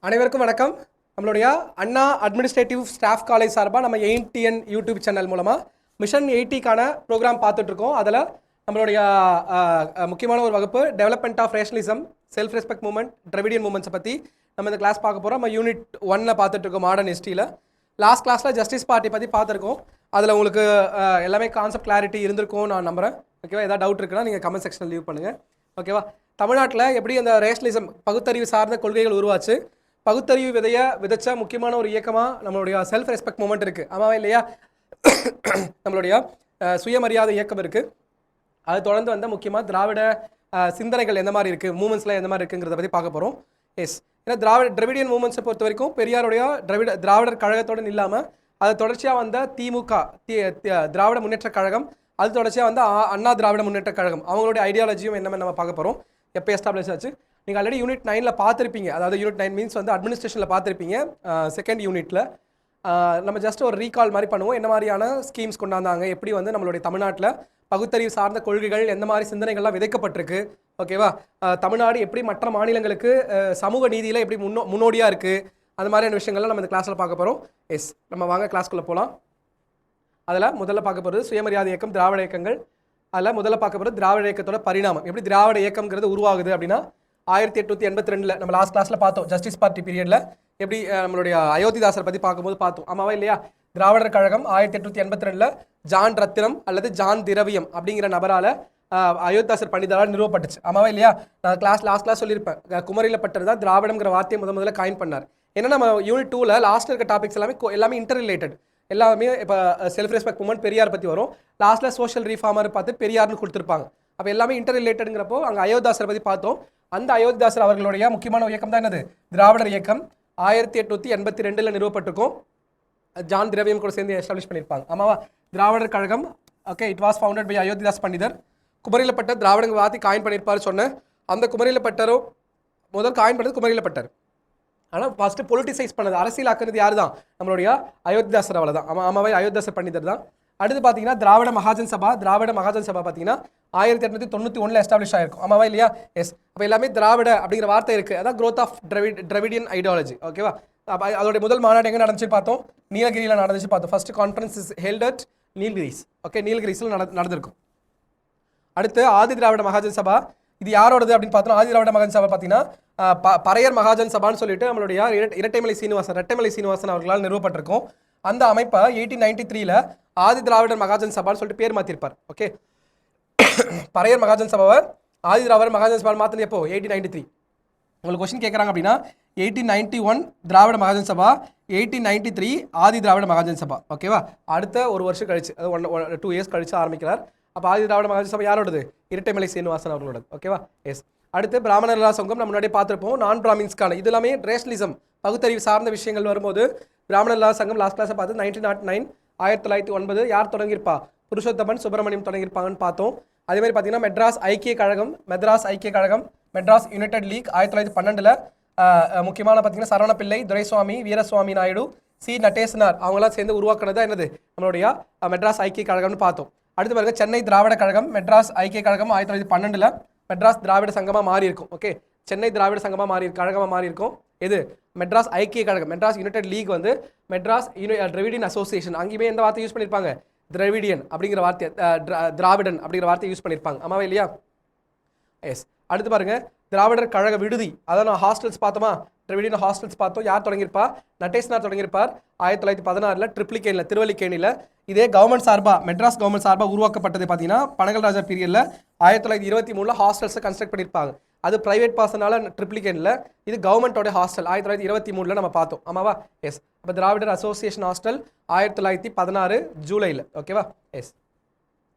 அனைவருக்கும் வணக்கம். நம்மளுடைய அண்ணா அட்மினிஸ்ட்ரேட்டிவ் ஸ்டாஃப் காலேஜ் சார்பாக நம்ம எயின்டிஎன் யூடியூப் சேனல் மூலமாக மிஷன் 80க்கான ப்ரோக்ராம் பார்த்துட்ருக்கோம். அதில் நம்மளுடைய முக்கியமான ஒரு வகுப்பு development of rationalism, self respect movement, Dravidian மூவ்மெண்ட்ஸை பற்றி நம்ம இந்த கிளாஸ் பார்க்க போகிறோம். நம்ம யூனிட் 1ல் பார்த்துட்ருக்கோம் மாடர்ன் ஹிஸ்ட்ரியில். லாஸ்ட் கிளாஸில் ஜஸ்டிஸ் பார்ட்டி பற்றி பார்த்துருக்கோம். அதில் உங்களுக்கு எல்லாமே கான்செப்ட் கிளாரிட்டி இருந்திருக்கும் நான் நம்புகிறேன். ஓகேவா? ஏதாவது டவுட் இருக்குன்னா நீங்கள் கமெண்ட் செக்ஷனில் லீவ் பண்ணுங்கள். ஓகேவா? தமிழ்நாட்டில் எப்படி அந்த ரேஷனலிசம் பகுத்தறிவு சார்ந்த கொள்கைகள் உருவாச்சு, பகுத்தறிவு விதைச்ச முக்கியமான ஒரு இயக்கமாக நம்மளுடைய செல்ஃப் ரெஸ்பெக்ட் மூமெண்ட் இருக்குது. ஆமாவா இல்லையா? நம்மளுடைய சுயமரியாதை இயக்கம் இருக்குது. அது தொடர்ந்து வந்த முக்கியமாக திராவிட சிந்தனைகள் எந்த மாதிரி இருக்குது, மூமெண்ட்ஸ்லாம் எந்த மாதிரி இருக்குங்கிறத பற்றி பார்க்க போகிறோம். எஸ், ஏன்னா திராவிடியன் மூமெண்ட்ஸை பொறுத்த வரைக்கும் பெரியாருடைய திராவிடர் கழகத்தோடு இல்லாமல் அது தொடர்ச்சியாக வந்த திமுக திராவிட முன்னேற்ற கழகம், அது தொடர்ச்சியாக வந்து அண்ணா திராவிட முன்னேற்ற கழகம், அவங்களுடைய ஐடியாலஜியும் என்னமே நம்ம பார்க்க போகிறோம். எப்போ எஸ்டாப்ளிஷ் ஆச்சு? நீங்கள் ஆல்ரெடி யூனிட் 9ல் பார்த்துருப்பீங்க. அதாவது யூனிட் 9 மீன்ஸ் வந்து அட்மினிஸ்ட்ரேஷனில் பார்த்துருப்பீங்க. செகண்ட் யூனிட்டில் நம்ம ஜஸ்ட் ஒரு ரீகால் மாதிரி பண்ணுவோம். என்ன மாதிரியான ஸ்கீம்ஸ் கொண்டாந்தாங்க, எப்படி வந்து நம்மளுடைய தமிழ்நாட்டில் பகுத்தறிவு சார்ந்த கொள்கைகள் எந்த மாதிரி சிந்தனைகள்லாம் விதைக்கப்பட்டிருக்கு. ஓகேவா? தமிழ்நாடு எப்படி மற்ற மாநிலங்களுக்கு சமூக நீதியில் எப்படி முன்னோடியாக இருக்குது, அந்த மாதிரியான விஷயங்கள்லாம் நம்ம இந்த கிளாஸில் பார்க்க போகிறோம். எஸ், நம்ம வாங்க கிளாஸ்க்குள்ளே போகலாம். அதில் முதல்ல பார்க்க போகிறது சுயமரியாதை இயக்கம், திராவிட இயக்கங்கள். அதில் முதல்ல பார்க்க போகிறது திராவிட இயக்கத்தோட பரிணாமம். எப்படி திராவிட இயக்கம்ங்கிறது உருவாகுது அப்படின்னா 1882 நம்ம லாஸ்ட் கிளாஸில் பார்த்தோம். ஜஸ்டிஸ் பார்ட்டி பீரியடில் எப்படி நம்மளுடைய அயோத்திதாசரை பற்றி பார்க்கும்போது பார்த்தோம். ஆமாவா இல்லையா? திராவிடர் கழகம் 1882 ஜான் ரத்தினம் அல்லது ஜான் திரவியம் அப்படிங்கிற நபரால் அயோத்திதாசர் பண்டிதரால் நிறுவப்பட்டுச்சு. ஆமாவா இல்லையா? நான் லாஸ்ட் கிளாஸ் சொல்லியிருப்பேன். குமரியில் பட்டர் தான் திராவிடம்ங்கிற வார்த்தையை முதல்ல காயின் பண்ணார். ஏன்னா நம்ம யூனிட் 2ல் லாஸ்ட்டில் இருக்க டாபிக்ஸ் எல்லாமே இன்டர் ரிலேட்டட். எல்லாமே இப்போ செல்ஃப் ரெஸ்பெக்ட் மூமெண்ட் பெரியார் பற்றி வரும். லாஸ்ட்டில் சோஷியல் ரீஃபார்மர் பார்த்து பெரியார்னு கொடுத்துருப்பாங்க. அப்போ எல்லாமே இன்டர் ரிலேட்டடுங்கிறப்போ அங்கே அயோத்திதாசரை பற்றி பார்த்தோம். அந்த அயோத்திதாசர் அவர்களுடைய முக்கியமான இயக்கம் தான் என்னது? திராவிடர் இயக்கம். 1882 நிறுவப்பட்டிருக்கும். ஜான் திரவியம் கூட சேர்ந்து எஸ்டாப்ளிஷ் பண்ணியிருப்பாங்க. ஆமாவா? Dravidar Kazhagam. Okay, it was founded by Ayothidas Pandithar. குமரியில் பட்டர் திராவிடங்க வார்த்தை காயின் பண்ணியிருப்பார் சொன்னேன். அந்த குமரியில் பட்டரும் முதல் காயின் பண்ணது குமரியில் பட்டர். ஆனால் ஃபஸ்ட்டு பொலிட்டிசைஸ் பண்ணது, அரசியலாக்குறது யார் தான்? நம்மளுடைய அயோத்திதாசர். அவளை தான். ஆமாவே அயோத்திதாசர் பண்டிதர் தான். அடுத்து பார்த்தீங்கன்னா திராவிட மகாஜன் சபா. திராவிட மகாஜன் சபா பார்த்தீங்கன்னா 1891 எஸ்டாப்ளிஷ் ஆயிருக்கும். ஆமாவா இல்லையா? எஸ். அப்போ எல்லாமே திராவிட அப்படிங்கிற வார்த்தை இருக்குது. அதான் growth ஆஃப் டிராவிடியன் ஐடியாலஜி. ஓகேவா? அதோடைய முதல் மாநாடு எங்கே நடந்துச்சு பார்த்தோம்? நீலகிரியில் நடந்துச்சு பார்த்தோம். First conference is held at Nilgiris. Okay, நீலகிரிஸில் நடந்திருக்கும். அடுத்து ஆதி திராவிட மகாஜன் சபா. இது யாரோடது அப்படின்னு பார்த்தோம்? ஆதி திராவிட மகாஜன் சபா பார்த்தீங்கன்னா பறையர் மகாஜன் சபான்னு சொல்லிட்டு நம்மளுடைய ரெட்டைமலை சீனிவாசன் அவர்களால் நிறுவப்பட்டிருக்கும். அந்த அமைப்பை 1893 ஆதி திராவிடர் மகாஜன் சபான்னு சொல்லிட்டு பேர் மாற்றிருப்பார். ஓகே, பறையர் மகாஜன் சபாவை ஆதி திராவிடர் மகாஜன் சபா மாற்றினது எப்போ? 1893. உங்களுக்கு கொஸ்டின் கேட்குறாங்க அப்படின்னா 1891 திராவிட மகாஜன் சபா, 1893 ஆதி திராவிட மகாஜன் சபா. ஓகேவா? அடுத்த ஒரு வருஷம் கழிச்சு, அது 2 இயர்ஸ் கழிச்சு ஆரம்பிக்கிறார். அப்போ ஆதி திராவிட மகாஜன் சபா யாரோடது? இரட்டைமலை சீனிவாசன் அவர்களோடது. ஓகேவா? எஸ். அடுத்து பிராமணர் நல சங்கம் நம்ம முன்னாடியே பார்த்துருப்போம். நான் பிராமின்ஸ்க்கான இது எல்லாமே ரேஷனலிசம் பகுத்தறிவு சார்ந்த விஷயங்கள் வரும்போது பிராமணர் நல சங்கம் லாஸ்ட் கிளாஸை பார்த்து 1909 1909 யார் தொடங்கியிருப்பா? புருஷோத்தமன் சுப்பிரமணியம் தொடங்கியிருப்பாங்கன்னு பார்த்தோம். அதே மாதிரி பார்த்தீங்கன்னா மெட்ராஸ் ஐக்கிய கழகம், மெட்ராஸ் யுனைடெட் லீக் 1912 முக்கியமான பார்த்தீங்கன்னா சரவணப்பிள்ளை, துரைசுவாமி, வீரசுவாமி நாயுடு, சி நடேசனார் அவங்களாம் சேர்ந்து உருவாக்குனது என்னது? நம்மளுடைய மெட்ராஸ் ஐக்கிய கழகம்னு பார்த்தோம். அடுத்து பாருங்க சென்னை திராவிட கழகம், மெட்ராஸ் ஐக்கிய கழகம் 1912 மெட்ராஸ் திராவிட சங்கமாக மாறி இருக்கும். ஓகே, சென்னை திராவிட சங்கமாக கழகமாக மாறி இருக்கும். எது? மெட்ராஸ் ஐக்கிய கழகம். மெட்ராஸ் யுனைடெட் லீக் வந்து மெட்ராஸ் டிராவிடியன் அசோசியேஷன். அங்கேயுமே எந்த வார்த்தை யூஸ் பண்ணியிருப்பாங்க? திராவிடியன் அப்படிங்கிற வார்த்தை, திராவிடன் அப்படிங்கிற வார்த்தை யூஸ் பண்ணியிருப்பாங்க. ஆமாவா இல்லையா? எஸ். அடுத்து பாருங்க திராவிடர் கழக விடுதி. அதான் நான் ஹாஸ்டல்ஸ் பார்த்தோமா? டிராவிடியன் ஹாஸ்டல்ஸ் பார்த்தோம். யார் தொடங்கியிருப்பா? நடேசனார் தொடங்கியிருப்பார் 1916 ட்ரிப்ளிகேனில், திருவல்லிக்கேணியில். இதே கவர்மெண்ட் சார்பாக மெட்ராஸ் கவர்மெண்ட் சார்பாக உருவாக்கப்பட்டது பார்த்தீங்கன்னா பனகல் ராஜா பீரியடில் 1923 ஹாஸ்டல்ஸை கன்ஸ்ட்ரக்ட் பண்ணியிருப்பாங்க. அது பிரைவேட் பர்சனால ட்ரிப்ளிகேனில், இது கவர்மெண்ட்டோட ஹாஸ்டல் 1923 நம்ம பார்த்தோம். ஆமாவா? எஸ். அப்போ திராவிடர் அசோசியேஷன் ஹாஸ்டல் 1916 ஜூலையில். ஓகேவா? எஸ்.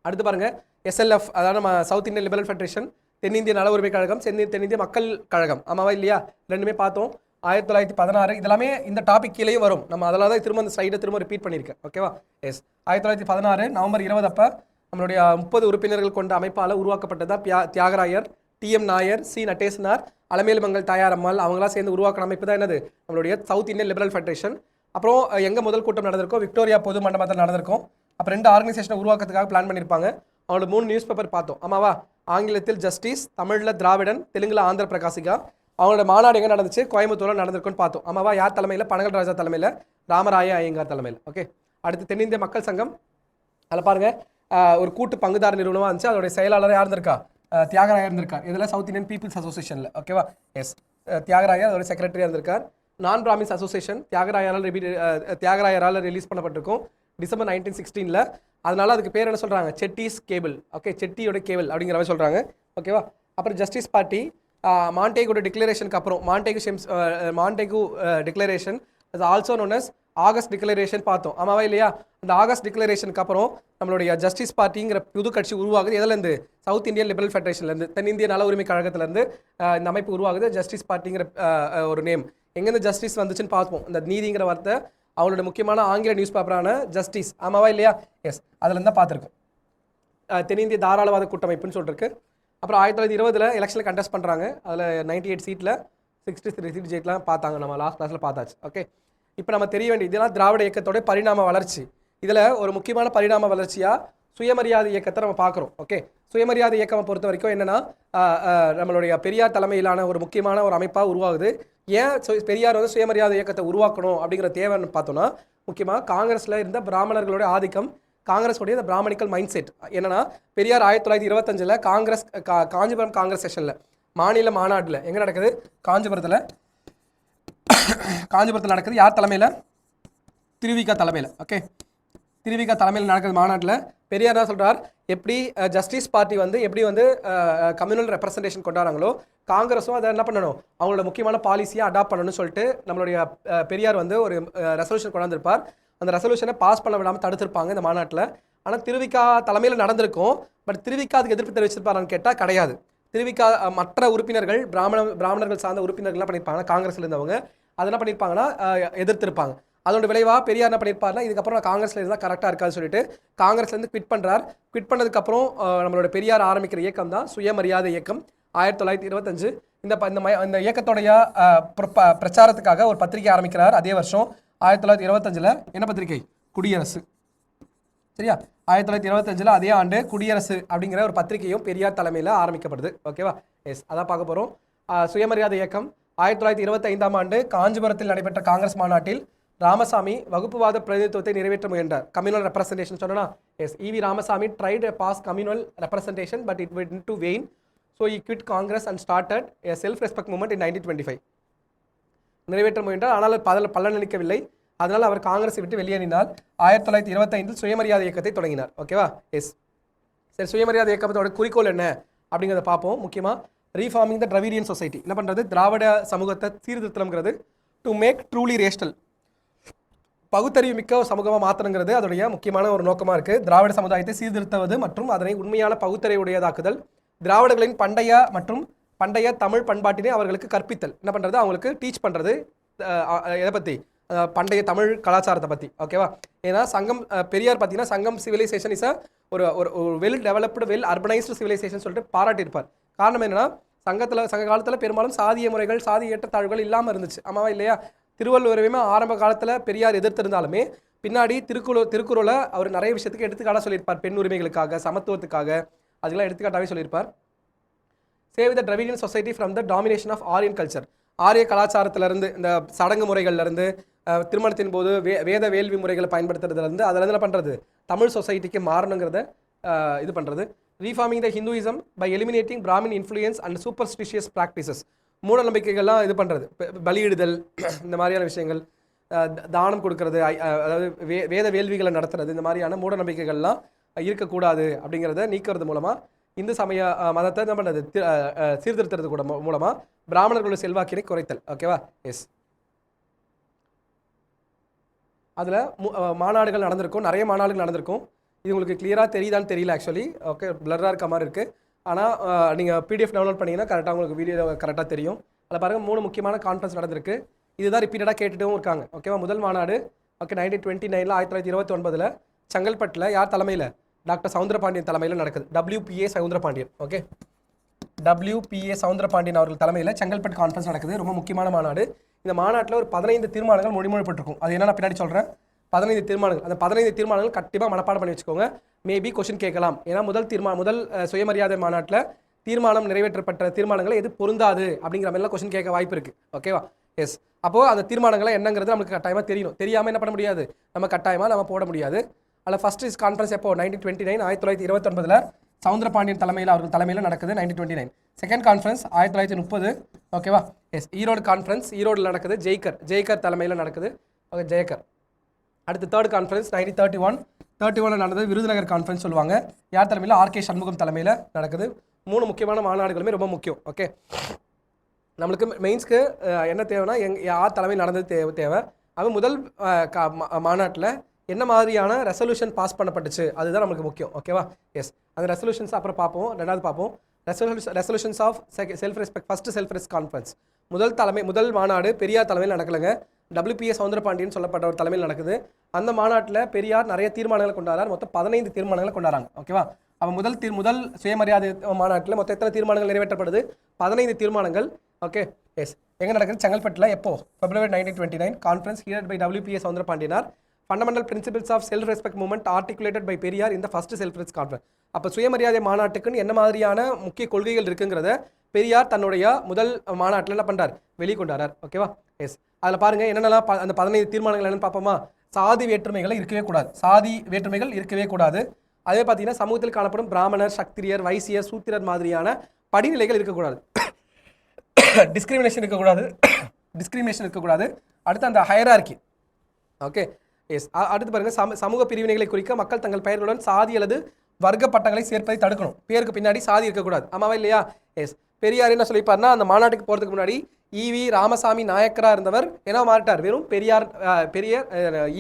அடுத்து பாருங்க SLF, அதாவது நம்ம சவுத் இந்தியன் லிபரல் ஃபெடரேஷன், தென்னிந்திய நல உரிமை கழகம், தென்னிந்திய மக்கள் கழகம். ஆமாவா இல்லையா? ரெண்டுமே பார்த்தோம் 1916. இதெல்லாமே இந்த டாபிக் கீழேயும் வரும். நம்ம அதெல்லாம் தான் திரும்ப அந்த ஸ்லைடை திரும்ப ரிப்பீட் பண்ணியிருக்கேன். ஓகேவா? எஸ். 1916 நவம்பர் 20 அப்போ நம்மளுடைய 30 உறுப்பினர்கள் கொண்ட அமைப்பால் உருவாக்கப்பட்டதா தியாகராயர், TM நாயர், சி நடேசனார், அலமேலுமங்கல் தாயாரம்மாள் அவங்களாம் சேர்ந்து உருவாக்கின அமைப்பு தான் என்னது? நம்மளுடைய சவுத் இந்தியன் லிபரல் ஃபெடரேஷன். அப்புறம் எங்கே முதல் கூட்டம் நடந்திருக்கோம்? விக்டோரியா பொது மண்டபத்தில் நடந்திருக்கும். அப்போ 2 ஆர்கனைசேஷனை உருவாக்கத்துக்காக பிளான் பண்ணியிருப்பாங்க. அவங்களோட 3 நியூஸ் பேப்பர் பார்த்தோம். ஆமாவா? ஆங்கிலத்தில் ஜஸ்டிஸ், தமிழில் திராவிடன், தெலுங்கில் ஆந்திர பிரகாசிகா. அவங்களோட மாநாடு எங்கே நடந்துச்சு? கோயம்புத்தூரில் நடந்திருக்குன்னு பார்த்தோம். ஆமாவா? யார் தலைமையில்? பனகல் ராஜா தலைமையில், ராமராய ஐயங்கார் தலைமையில். ஓகே. அடுத்து தென்னிந்திய மக்கள் சங்கம். அதில் பாருங்கள், ஒரு கூட்டு பங்குதார நிறுவனமாக இருந்துச்சு. அதோடைய செயலாளர் யார் இருந்திருக்கா? தியாகராயா இருந்திருக்கார். இதில் சவுத் இந்தியன் பீப்புள்ஸ் அசோசியேஷனில். ஓகேவா? எஸ், தியாகராயா அதோட செக்ரட்டரியாக இருந்திருக்கார். நான் பிராமின்ஸ் அசோசியேஷன் தியாகராயரால் ரிலீஸ் பண்ணப்பட்டிருக்கும் டிசம்பர் 1916. அதனால அதுக்கு பேர் என்ன சொல்கிறாங்க? செட்டிஸ் கேபிள். ஓகே, செட்டியோட கேபிள் அப்படிங்கிற மாதிரி சொல்கிறாங்க. ஓகேவா? அப்புறம் ஜஸ்டிஸ் பார்ட்டி மாண்டேகோட டிக்ளரேஷனுக்கு அப்புறம் Montagu declaration also known as August declaration பார்த்தோம். ஆமாவா இல்லையா? அந்த ஆகஸ்ட் டிக்ளரேஷனுக்கு அப்புறம் நம்மளுடைய ஜஸ்டிஸ் பார்ட்டிங்கிற புது கட்சி உருவாகுது. எதுலேருந்து? சவுத் இந்தியன் லிபரல் ஃபெடரேஷன்லேருந்து, தென்னிந்திய நல உரிமை கழகத்திலேருந்து இந்த அமைப்பு உருவாகுது. ஜஸ்டிஸ் பார்ட்டிங்கிற ஒரு நேம். எங்கேருந்து ஜஸ்டிஸ் வந்துச்சுன்னு பார்ப்போம். இந்த நீதிங்கிற வார்த்தை அவங்களோட முக்கியமான ஆங்கில நியூஸ் பேப்பரான ஜஸ்டிஸ். ஆமாவா இல்லையா? எஸ், அதில் தான் பார்த்துருக்கோம். தென்னிந்திய தாராளவாத கூட்டமைப்புன்னு சொல்லிருக்கு. அப்புறம் 1920 எலெக்ஷனில் கண்டெஸ்ட் பண்ணுறாங்க. அதில் 98 சீட்டில் 63 சீட் ஜெயிக்கலாம் பார்த்தாங்க. நம்ம லாஸ்ட் கிளாஸில் பார்த்தாச்சு. ஓகே, இப்போ நம்ம தெரிய வேண்டியது இதெல்லாம் திராவிட இயக்கத்தோட பரிணாம வளர்ச்சி. இதில் ஒரு முக்கியமான பரிணாம வளர்ச்சியாக சுயமரியாதை இயக்கத்தை நம்ம பார்க்குறோம். ஓகே, சுயமரியாதை இயக்கம் பொறுத்த வரைக்கும் என்னென்னா, நம்மளுடைய பெரியார் தலைமையிலான ஒரு முக்கியமான ஒரு அமைப்பாக உருவாகுது. ஏன் பெரியார் வந்து சுயமரியாதை இயக்கத்தை உருவாக்கணும் அப்படிங்கிற தேவைன்னு பார்த்தோன்னா, முக்கியமாக காங்கிரஸில் இருந்த பிராமணர்களுடைய ஆதிக்கம், காங்கிரஸுடைய இந்த பிராமணிக்கல் மைண்ட் செட் என்னன்னா, பெரியார் 1925 காங்கிரஸ் காஞ்சிபுரம் காங்கிரஸ் செஷனில் மாநில மாநாட்டில் எங்கே நடக்குது? காஞ்சிபுரத்தில் நடக்குது. யார் தலைமையில்? திருவிக தலைமையில். ஓகே, திருவிக தலைமையில் நடக்கிற மாநாட்டில் பெரியார் தான் சொல்கிறார், எப்படி ஜஸ்டிஸ் பார்ட்டி வந்து எப்படி வந்து கம்யூனல் ரெப்ரசன்டேஷன் கொண்டாடுறாங்களோ, காங்கிரஸும் அதை என்ன பண்ணணும், அவங்களோட முக்கியமான பாலிசியை அடாப்ட் பண்ணணும்னு சொல்லிட்டு நம்மளுடைய பெரியார் வந்து ஒரு ரெசல்யூஷன் கொண்டாந்துருப்பார். அந்த ரெசல்யூஷனை பாஸ் பண்ண விடாமல் தடுத்திருப்பாங்க இந்த மாநாட்டில். ஆனால் திருவிக்கா தலைமையில் நடந்திருக்கும். பட் திருவிக்கா அதுக்கு எதிர்ப்பு தெரிவிச்சிருப்பாரான்னு கேட்டால் கிடையாது. திருவிக்கா மற்ற உறுப்பினர்கள் பிராமணர்கள் சார்ந்த உறுப்பினர்கள்லாம் பண்ணியிருப்பாங்க. காங்கிரஸில் இருந்தவங்க அதை என்ன பண்ணியிருப்பாங்கன்னா எதிர்த்திருப்பாங்க. அதோட விளைவாக பெரியார் என்ன பண்ணியிருப்பாருன்னா, இதுக்கப்புறம் நான் காங்கிரஸில் இருந்தால் கரெக்டாக இருக்காதுன்னு சொல்லிட்டு காங்கிரஸ்லேருந்து குவிட் பண்ணுறார். குவிட் பண்ணதுக்கப்புறம் நம்மளோட பெரியார் ஆரம்பிக்கிற இயக்கம் தான் சுயமரியாதை இயக்கம் 1925. இந்த இயக்கத்தோடைய பிரச்சாரத்துக்காக ஒரு பத்திரிகை ஆரம்பிக்கிறார். அதே வருஷம் 1925 என்ன பத்திரிகை? குடியரசு. சரியா? 1925 அதே ஆண்டு குடியரசு அப்படிங்கிற ஒரு பத்திரிகையும் பெரியார் தலைமையில் ஆரம்பிக்கப்படுது. ஓகேவா? எஸ், அதான் பார்க்க போகிறோம். சுயமரியாதை இயக்கம் 1925 ஆண்டு காஞ்சிபுரத்தில் நடைபெற்ற காங்கிரஸ் மாநாட்டில் ராமசாமி வகுப்புவாத பிரதிநிதித்துவத்தை நிறைவேற்ற முயன்றார். கம்யூனல் ரெப்ரசன்டேஷன் சொன்னா, yes, E V Ramasamy tried to pass communal representation but it went into vain, so he quit Congress and started a self-respect movement in 1925. நிறைவேற்ற முயன்றார், ஆனால் பலனளிக்கவில்லை. அதனால் அவர் காங்கிரஸை விட்டு வெளியேறினார். 1925 சுயமரியாதை இயக்கத்தை தொடங்கினார். ஓகேவா? எஸ், சரி, சுயமரியாதை இயக்கத்தோட குறிக்கோள் என்ன அப்படிங்கிறத பார்ப்போம். முக்கியமாக ரீஃபார்மிங் த டிராவிடியன் சொசைட்டி. என்ன பண்ணுறது? திராவிட சமூகத்தை சீர்திருத்தம்ங்கிறது. டு மேக் ட்ரூலி ரேஷனல், பகுத்தறிவு மிக்க சமூகமாக மாற்றணுங்கிறது அதோடைய முக்கியமான ஒரு நோக்கமாக இருக்குது. திராவிட சமுதாயத்தை சீர்திருத்துவது மற்றும் அதனை உண்மையான பகுத்தறிவுடையதாக்குதல், திராவிடர்களின் பண்டைய தமிழ் பண்பாட்டினை அவர்களுக்கு கற்பித்தல். என்ன பண்ணுறது? அவங்களுக்கு டீச் பண்ணுறது. எதை பற்றி? பண்டைய தமிழ் கலாச்சாரத்தை பற்றி. ஓகேவா? ஏன்னா சங்கம் பெரியார் பார்த்தீங்கன்னா சங்கம் சிவிலைசேஷன் இஸ் ஒரு well developed well urbanised civilisation சொல்லிட்டு பாராட்டியிருப்பார். காரணம் என்னன்னா, சங்க காலத்தில் பெரும்பாலும் சாதிய முறைகள், சாதி ஏற்றத்தாழ்வுகள் இல்லாமல் இருந்துச்சு. ஆமாவா இல்லையா? திருவள்ளுவரையுமே ஆரம்ப காலத்தில் பெரியார் எதிர்த்திருந்தாலுமே பின்னாடி திருக்குறளை அவர் நிறைய விஷயத்துக்கு எடுத்துக்காட்டாக சொல்லியிருப்பார். பெண் உரிமைகளுக்காக, சமத்துவத்துக்காக, அதெல்லாம் எடுத்துக்காட்டாகவே சொல்லியிருப்பார். Save the Dravidian society from the domination of Aryan culture. ஆரிய கலாச்சாரத்திலிருந்து, இந்த சடங்கு முறைகள்லேருந்து, திருமணத்தின் போது வேத வேள்வி முறைகளை பயன்படுத்துறதுலேருந்து, அதில் என்ன பண்ணுறது? தமிழ் சொசைட்டிக்கு மாறணுங்கிறத இது பண்ணுறது. Reforming the Hinduism by eliminating Brahmin influence and superstitious practices. மூட நம்பிக்கைகள்லாம் இது பண்ணுறது, பலியிடுதல், இந்த மாதிரியான விஷயங்கள், தானம் கொடுக்கறது, அதாவது வேத வேள்விகளை நடத்துறது, இந்த மாதிரியான மூட நம்பிக்கைகள்லாம் இருக்கக்கூடாது அப்படிங்கிறத நீக்கிறது மூலமாக இந்து சமய மதத்தை என்ன பண்ணுறது? சீர்திருத்துறது கூட மூலமாக பிராமணர்களோட செல்வாக்கினை குறைத்தல். ஓகேவா? எஸ், அதில் மாநாடுகள் நடந்திருக்கும், நிறைய மாநாடுகள் நடந்திருக்கும். இது உங்களுக்கு கிளியராக தெரியுதான்னு தெரியல ஆக்சுவலி. ஓகே, பிளராக இருக்க மாதிரி இருக்குது. ஆனால் நீங்கள் பிடிஎஃப் டவுன்லோட் பண்ணிங்கன்னா கரெக்டாக உங்களுக்கு வீடியோ கரெக்டாக தெரியும். அதில் பாருங்கள், 3 முக்கியமான கான்ஃபரன்ஸ் நடந்திருக்கு. இதுதான் ரிப்பீட்டடாக கேட்டுட்டும் இருக்காங்க. ஓகேவா? முதல் மாநாடு 1929 1929 செங்கல்பட்டில் யார் தலைமையில்? டாக்டர் சவுந்தரபாண்டியன் தலைமையில் நடக்குது. WPA Soundarapandian. Okay, WPA Soundarapandian அவர்கள் தலைமையில் செங்கல்பட்டு கான்ஃபரன்ஸ் நடக்குது. ரொம்ப முக்கியமான மாநாடு. இந்த மாநாட்டில் ஒரு 15 தீர்மானங்கள் மொழிமொழிப்பட்டிருக்கும். அது என்ன நான் பின்னாடி சொல்கிறேன். 15 தீர்மானங்கள். அந்த 15 தீர்மானங்கள் கண்டிப்பாக மனப்பாடம் பண்ணி வச்சுக்கோங்க. மேபி கொஸ்டின் கேட்கலாம். ஏன்னா முதல் சுயமரியாதை மாநாட்டில் தீர்மானம் நிறைவேற்றப்பட்ட தீர்மானங்களை எது பொருந்தாது அப்படிங்கிற மாதிரிலாம் கொஸ்டின் கேட்க வாய்ப்பு இருக்குது. ஓகேவா? எஸ். அப்போது அந்த தீர்மானங்களை என்னங்கிறது நமக்கு கட்டாயமாக தெரியணும். தெரியாமல் என்ன பண்ண முடியாது, நம்ம கட்டாயமாக நம்ம போட முடியாது. அதில் ஃபர்ஸ்ட் இஸ் கான்ஃபரன்ஸ் எப்போ 1929 1929 சவுந்தரபாண்டியன் தலைமையில் அவர்கள் தலைமையில் நடக்குது 1929. Second conference 1930. ஓகேவா? எஸ். ஈரோடு கான்ஃபரன்ஸ் ஈரோடில் நடக்குது, ஜெய்கர் தலைமையில் நடக்குது. ஓகே, ஜெயக்கர். அடுத்து தேர்ட் கான்ஃபரன்ஸ் 1931 நடந்தது, விருதுநகர் கான்ஃபரன்ஸ் சொல்லுவாங்க. யார் தலைமையில்? ஆர்கே சண்முகம் தலைமையில் நடக்குது. 3 முக்கியமான மாநாடுகளுமே ரொம்ப முக்கியம். ஓகே, நம்மளுக்கு மெயின்ஸ்க்கு என்ன தேவைன்னா யார் தலைமையில் நடந்தது தேவை. அது முதல் மாநாட்டில் என்ன மாதிரியான ரெசல்யூஷன் பாஸ் பண்ணப்பட்டுச்சு அதுதான் நமக்கு முக்கியம். ஓகேவா? எஸ். அந்த ரெசல்யூஷன்ஸ் அப்புறம் பார்ப்போம், ரெண்டாவது பார்ப்போம். Resolutions of self respect first self respect conference முதல் மாநாடு பெரியார் தலைமையில் நடக்கலைங்க. WPS சவுந்தரபாண்டியன் சொல்லப்பட்ட ஒரு தலைமையில் நடக்குது. அந்த மாநாட்டில் பெரியார் நிறைய தீர்மானங்களை கொண்டாடுறார். மொத்தம் 15 தீர்மானங்களை கொண்டாடுறாங்க. ஓகேவா? அப்போ முதல் சுயமரியாதை மாநாட்டில் மொத்தம் எத்தனை தீர்மானங்கள் நிறைவேற்றப்படுது? 15 தீர்மானங்கள். Okay, yes. எங்கே நடக்குது? செங்கல்பட்டில். எப்போ? February 1929 conference heard by WPS Soundarapandianar. Fundamental principles of self respect movement articulated by Periyar இந்த ஃபர்ஸ்ட் செல்ஃப் ரெஸ்பெக்ட் கான்ஃபரன்ஸ். அப்போ சுயமரியாதை மாநாட்டுக்குன்னு என்ன மாதிரியான முக்கிய கொள்கைகள் இருக்குங்கிறத பெரியார் தன்னுடைய முதல் மாநாட்டில் என்ன பண்ணுறார்? வெளிக்கொண்டார். ஓகேவா? எஸ். அதில் பாருங்கள் என்னென்னலாம் அந்த 15 தீர்மானங்கள் என்னென்னு பார்ப்போமா? சாதி வேற்றுமைகள் இருக்கவே கூடாது. அதே பார்த்தீங்கன்னா சமூகத்தில் காணப்படும் பிராமணர், சத்திரியர், வைசியர், சூத்திரர் மாதிரியான படிநிலைகள் இருக்கக்கூடாது. டிஸ்கிரிமினேஷன் இருக்கக்கூடாது. அடுத்து அந்த ஹையரார்கி. Okay, yes. அடுத்து பாருங்கள் சமூக பிரிவினைகளை குறிக்க மக்கள் தங்கள் பெயர்களுடன் சாதி அல்லது வர்க்க பட்டங்களை சேர்ப்பதை தடுக்கணும். பேருக்கு பின்னாடி சாதி இருக்கக்கூடாது. ஆமாவா இல்லையா? எஸ். பெரியார் என்ன சொல்லிப்பாருன்னா, அந்த மாநாட்டுக்கு போகிறதுக்கு முன்னாடி ஈவி ராமசாமி நாயக்கராக இருந்தவர் என்ன மாறிட்டார்? வெறும்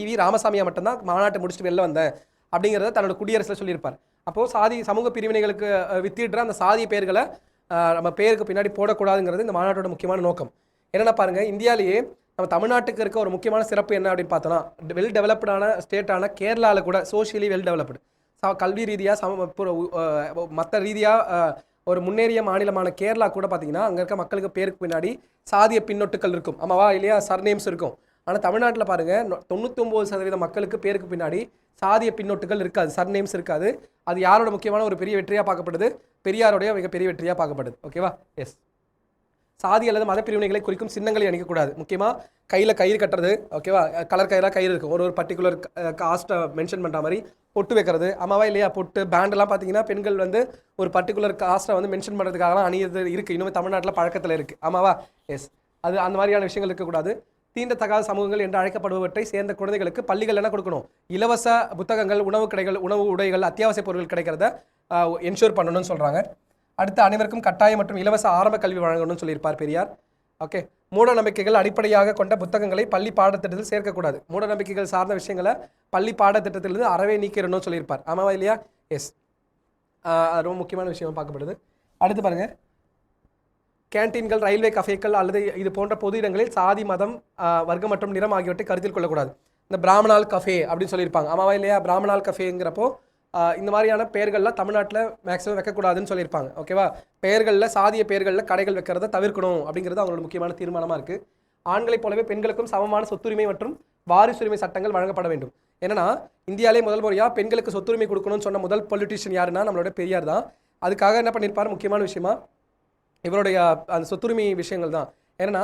ஈவி ராமசாமியாக மட்டும்தான் மாநாட்டை முடிச்சுட்டு வெளில வந்தேன் அப்படிங்கிறத தன்னோட குடியரசில் சொல்லியிருப்பார். அப்போது சமூக பிரிவினைகளுக்கு வித்திடுற அந்த சாதி பெயர்களை நம்ம பேருக்கு பின்னாடி போடக்கூடாதுங்கிறது இந்த மாநாட்டோட முக்கியமான நோக்கம். என்னென்ன பாருங்கள், இந்தியாவிலேயே நம்ம தமிழ்நாட்டுக்கு இருக்க ஒரு முக்கியமான சிறப்பு என்ன அப்படின்னு பார்த்தோன்னா, வெல் டெவலப்டான ஸ்டேட்டான கேரளாவில் கூட சோஷியலி வெல் டெவலப்டு, கல்வி ரீதியாக மற்ற ரீதியாக ஒரு முன்னேறிய மாநிலமான கேரளா கூட பார்த்தீங்கன்னா அங்கே இருக்க மக்களுக்கு பேருக்கு பின்னாடி சாதிய பின்னொட்டுக்கள் இருக்கும். ஆமாவா இல்லையா? சர்நேம்ஸ் இருக்கும். ஆனால் தமிழ்நாட்டில் பாருங்கள் 99% மக்களுக்கு பேருக்கு பின்னாடி சாதிய பின்னொட்டுகள் இருக்காது, சர்நேம்ஸ் இருக்காது. அது யாரோட முக்கியமான ஒரு பெரிய வெற்றியாக பார்க்கப்படுது? பெரியாரோடைய மிகப்பெரிய வெற்றியாக பார்க்கப்படுது. ஓகேவா? எஸ். சாதி அல்லது மத பிரிவினைகளை குறிக்கும் சின்னங்களை அணிக்கக்கூடாது. முக்கியமாக கையில் கயிறு கட்டுறது. ஓகேவா? கலர் கயிறாக கயிறு இருக்கும். ஒரு பர்டிகுலர் காஸ்ட்டை மென்ஷன் பண்ணுற மாதிரி பொட்டு வைக்கிறது. ஆமாவா இல்லையா? பொட்டு பேண்டெல்லாம் பார்த்தீங்கன்னா பெண்கள் ஒரு பர்டிகுலர் காஸ்ட்டை மென்ஷன் பண்ணுறதுக்காகலாம் அணியது இருக்குது. இன்னும் தமிழ்நாட்டில் பழக்கத்தில் இருக்குது. ஆமாவா? எஸ். அது அந்த மாதிரியான விஷயங்கள் இருக்கக்கூடாது. தீண்டத்தகாத சமூகங்கள் என்று அழைக்கப்படுபவற்றை சேர்ந்த குழந்தைகளுக்கு பள்ளிகள் என்ன கொடுக்கணும்? இலவச புத்தகங்கள், உணவு உடைகள், அத்தியாவசிய பொருட்கள் கிடைக்கிறத என்ஷூர் பண்ணணும்னு சொல்கிறாங்க. அடுத்து அனைவருக்கும் கட்டாய மற்றும் இலவச ஆரம்ப கல்வி வழங்கணும்னு சொல்லியிருப்பார் பெரியார். ஓகே, மூட நம்பிக்கைகள் அடிப்படையாக கொண்ட புத்தகங்களை பள்ளி பாடத்திட்டத்தில் சேர்க்கக்கூடாது. மூட நம்பிக்கைகள் சார்ந்த விஷயங்களை பள்ளி பாடத்திட்டத்திலிருந்து அறவே நீக்கிடணும்னு சொல்லியிருப்பார். ஆமாவா இல்லையா? எஸ். ரொம்ப முக்கியமான விஷயம் பார்க்கப்படுது. அடுத்து பாருங்கள், கேன்டீன்கள், ரயில்வே கஃபேக்கள் அல்லது இது போன்ற பொது இடங்களில் சாதி, மதம், வர்க்கம் மற்றும் நிறம் ஆகியவற்றை கருத்தில் கொள்ளக்கூடாது. இந்த பிராமணால் கஃபே அப்படின்னு சொல்லியிருப்பாங்க. ஆமாவா இல்லையா? பிராமணால் கஃபேங்கிறப்போ இந்த மாதிரியான பெயர்கள்லாம் தமிழ்நாட்டில் மேக்ஸிமம் வைக்கக்கூடாதுன்னு சொல்லியிருப்பாங்க. ஓகேவா? பெயர்களில் சாதிய பெயர்களில் கடைகள் வைக்கிறத தவிர்க்கணும் அப்படிங்கிறது அவங்களோட முக்கியமான தீர்மானமாக இருக்குது. ஆண்களைப் போலவே பெண்களுக்கும் சமமான சொத்துரிமை மற்றும் வாரிசுரிமை சட்டங்கள் வழங்கப்பட வேண்டும். ஏன்னா இந்தியாவிலே முதல் முறையாக பெண்களுக்கு சொத்துரிமை கொடுக்கணும்னு சொன்ன முதல் பொலிட்டிஷியன் யாருன்னா நம்மளோட பெரியார் தான். அதுக்காக என்ன பண்ணியிருப்பார்? முக்கியமான விஷயமா இவருடைய அந்த சொத்துரிமை விஷயங்கள் தான். ஏன்னா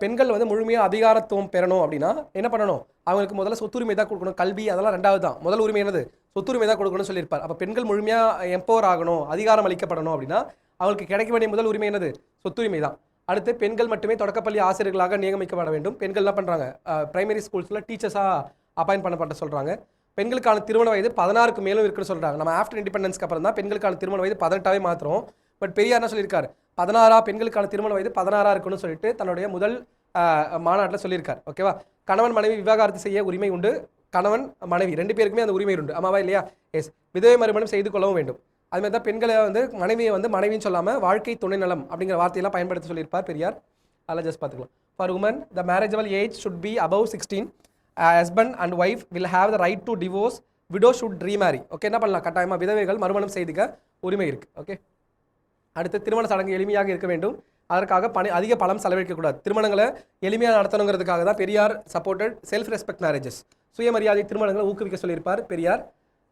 பெண்கள் முழுமையாக அதிகாரத்துவம் பெறணும் அப்படின்னா என்ன பண்ணணும்? அவங்களுக்கு முதல்ல சொத்துரிமை தான் கொடுக்கணும். கல்வி அதெல்லாம் ரெண்டாவது தான். முதல் உரிமை என்னது? சொத்துரிமை தான் கொடுக்கணும்னு சொல்லியிருப்பார். அப்போ பெண்கள் முழுமையாக எம்பவர் ஆகணும், அதிகாரம் அளிக்கப்படணும் அப்படின்னா அவங்களுக்கு கிடைக்க வேண்டிய முதல் உரிமை என்னது? சொத்துரிமை தான். அடுத்து பெண்கள் மட்டுமே தொடக்கப்பள்ளி ஆசிரியர்களாக நியமிக்கப்பட வேண்டும். பெண்கள் என்ன பண்ணுறாங்க? பிரைமரி ஸ்கூல்ஸில் டீச்சர்ஸாக அப்பாயின்ட் பண்ணப்பட்ட சொல்கிறாங்க. பெண்களுக்கான திருமண வயது 16க்கு மேலும் இருக்குன்னு சொல்கிறாங்க. நம்ம ஆஃப்டர் இண்டிபெண்டன்ஸ்க்கு அப்புறம் தான் பெண்களுக்கான திருமண வயது 18ஆவே மாத்திரம். பட் பெரியார் என்ன சொல்லியிருக்காரு? 16 பெண்களுக்கான திருமண வயது 16 இருக்குன்னு சொல்லிட்டு தன்னுடைய முதல் மாநாட்டில் சொல்லியிருக்கார். ஓகேவா? கணவன் மனைவி விவாகரத்து செய்ய உரிமை உண்டு. கணவன் மனைவி 2 பேருக்குமே அந்த உரிமை உண்டு. ஆமாவா இல்லையா? எஸ். விதவை மறுமணம் செய்து கொள்ளவும் வேண்டும். அதுமாதிரி தான் பெண்களை மனைவியை மனைவின்னு சொல்லாமல் வாழ்க்கை துணை நலம் அப்படிங்கிற வார்த்தையெல்லாம் பயன்படுத்த சொல்லியிருப்பார் பெரியார். அதெல்லாம் ஜஸ்ட் பார்த்துக்கலாம். For women the marriageable age should be above 16. Husband and wife will have the right to divorce. Widow should remarry. Okay, என்ன பண்ணலாம்? கட்டாயமாக விதவைகள் மறுமணம் செய்துக்க உரிமை இருக்குது. ஓகே. அடுத்து திருமண சடங்கு எளிமையாக இருக்க வேண்டும். அதற்காக அதிக பணம் செலவழிக்கக்கூடாது. திருமணங்களை எளிமையாக நடத்தணுங்கிறதுக்காக தான் Periyar supported self respect marriages, சுயமரியாதை திருமணங்களை ஊக்குவிக்க சொல்லியிருப்பார் பெரியார்.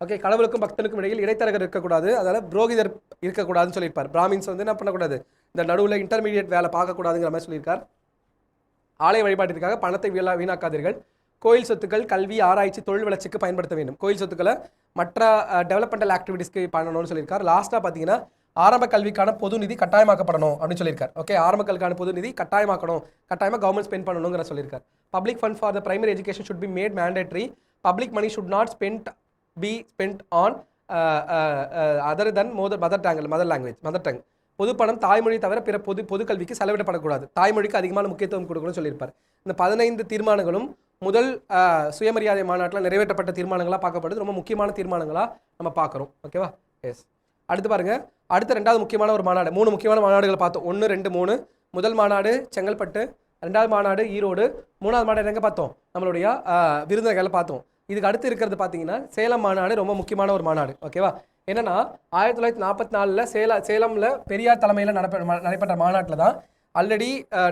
ஓகே, கடவுளுக்கும் பக்தனுக்கும் இடையில் இடைத்தரகர் இருக்கக்கூடாது, அதனால் புரோகிதர் இருக்கக்கூடாதுன்னு சொல்லியிருப்பார். பிராமின்ஸ் வந்து என்ன பண்ணக்கூடாது, இந்த நடுவில் இன்டர்மீடியட் வேலை பார்க்கக்கூடாதுங்கிற மாதிரி சொல்லியிருக்கார். ஆலய வழிபாட்டிற்காக பணத்தை வீணாக்காதீர்கள். கோயில் சொத்துக்கள் கல்வி, ஆராய்ச்சி, தொழில் வளர்ச்சிக்கு பயன்படுத்த வேண்டும். கோயில் சொத்துக்களை மற்ற டெவலப்மெண்டல் ஆக்டிவிட்டிஸ்க்கு பண்ணணும்னு சொல்லியிருக்கார். லாஸ்ட்டாக பார்த்தீங்கன்னா ஆரம்ப கல்விக்கான பொது நிதி கட்டாயமாக்கப்படணும் அப்படின்னு சொல்லியிருக்கார். ஓகே, ஆரம்ப கல்விக்கான பொது நிதி கட்டாயமாக கவர்மெண்ட் ஸ்பெண்ட் பண்ணணுங்கிற சொல்லியிருக்கார். Public fund for the primary education should be made mandatory. Public money should not be spent on other than mother tongue. பொது பணம் தாய்மொழி தவிர பிற பொது கல்விக்கு செலவிடப்படக்கூடாது. தாய்மொழிக்கு அதிகமான முக்கியத்துவம் கொடுக்கணும்னு சொல்லியிருப்பார். இந்த 15 தீர்மானங்களும் முதல் சுயமரியாதை மாநாட்டில் நிறைவேற்றப்பட்ட தீர்மானங்களாக பார்க்கப்படுது. ரொம்ப முக்கியமான தீர்மானங்களாக நம்ம பார்க்குறோம். ஓகேவா? எஸ். அடுத்து பாருங்கள், அடுத்த 2வது முக்கியமான ஒரு மாநாடு, 3 முக்கியமான மாநாடுகள் பார்த்தோம். 1, 2, 3. முதல் மாநாடு செங்கல்பட்டு, 2வது மாநாடு ஈரோடு, 3வது மாநாடு எங்கே பார்த்தோம், நம்மளுடைய விருதுநகர்ல பார்த்தோம். இதுக்கு அடுத்து இருக்கிறது பார்த்தீங்கன்னா சேலம் மாநாடு, ரொம்ப முக்கியமான ஒரு மாநாடு. ஓகேவா? என்னன்னா 1944 சேலமில் பெரியார் தலைமையில் நடைபெற்ற மாநாட்டில் தான் ஆல்ரெடி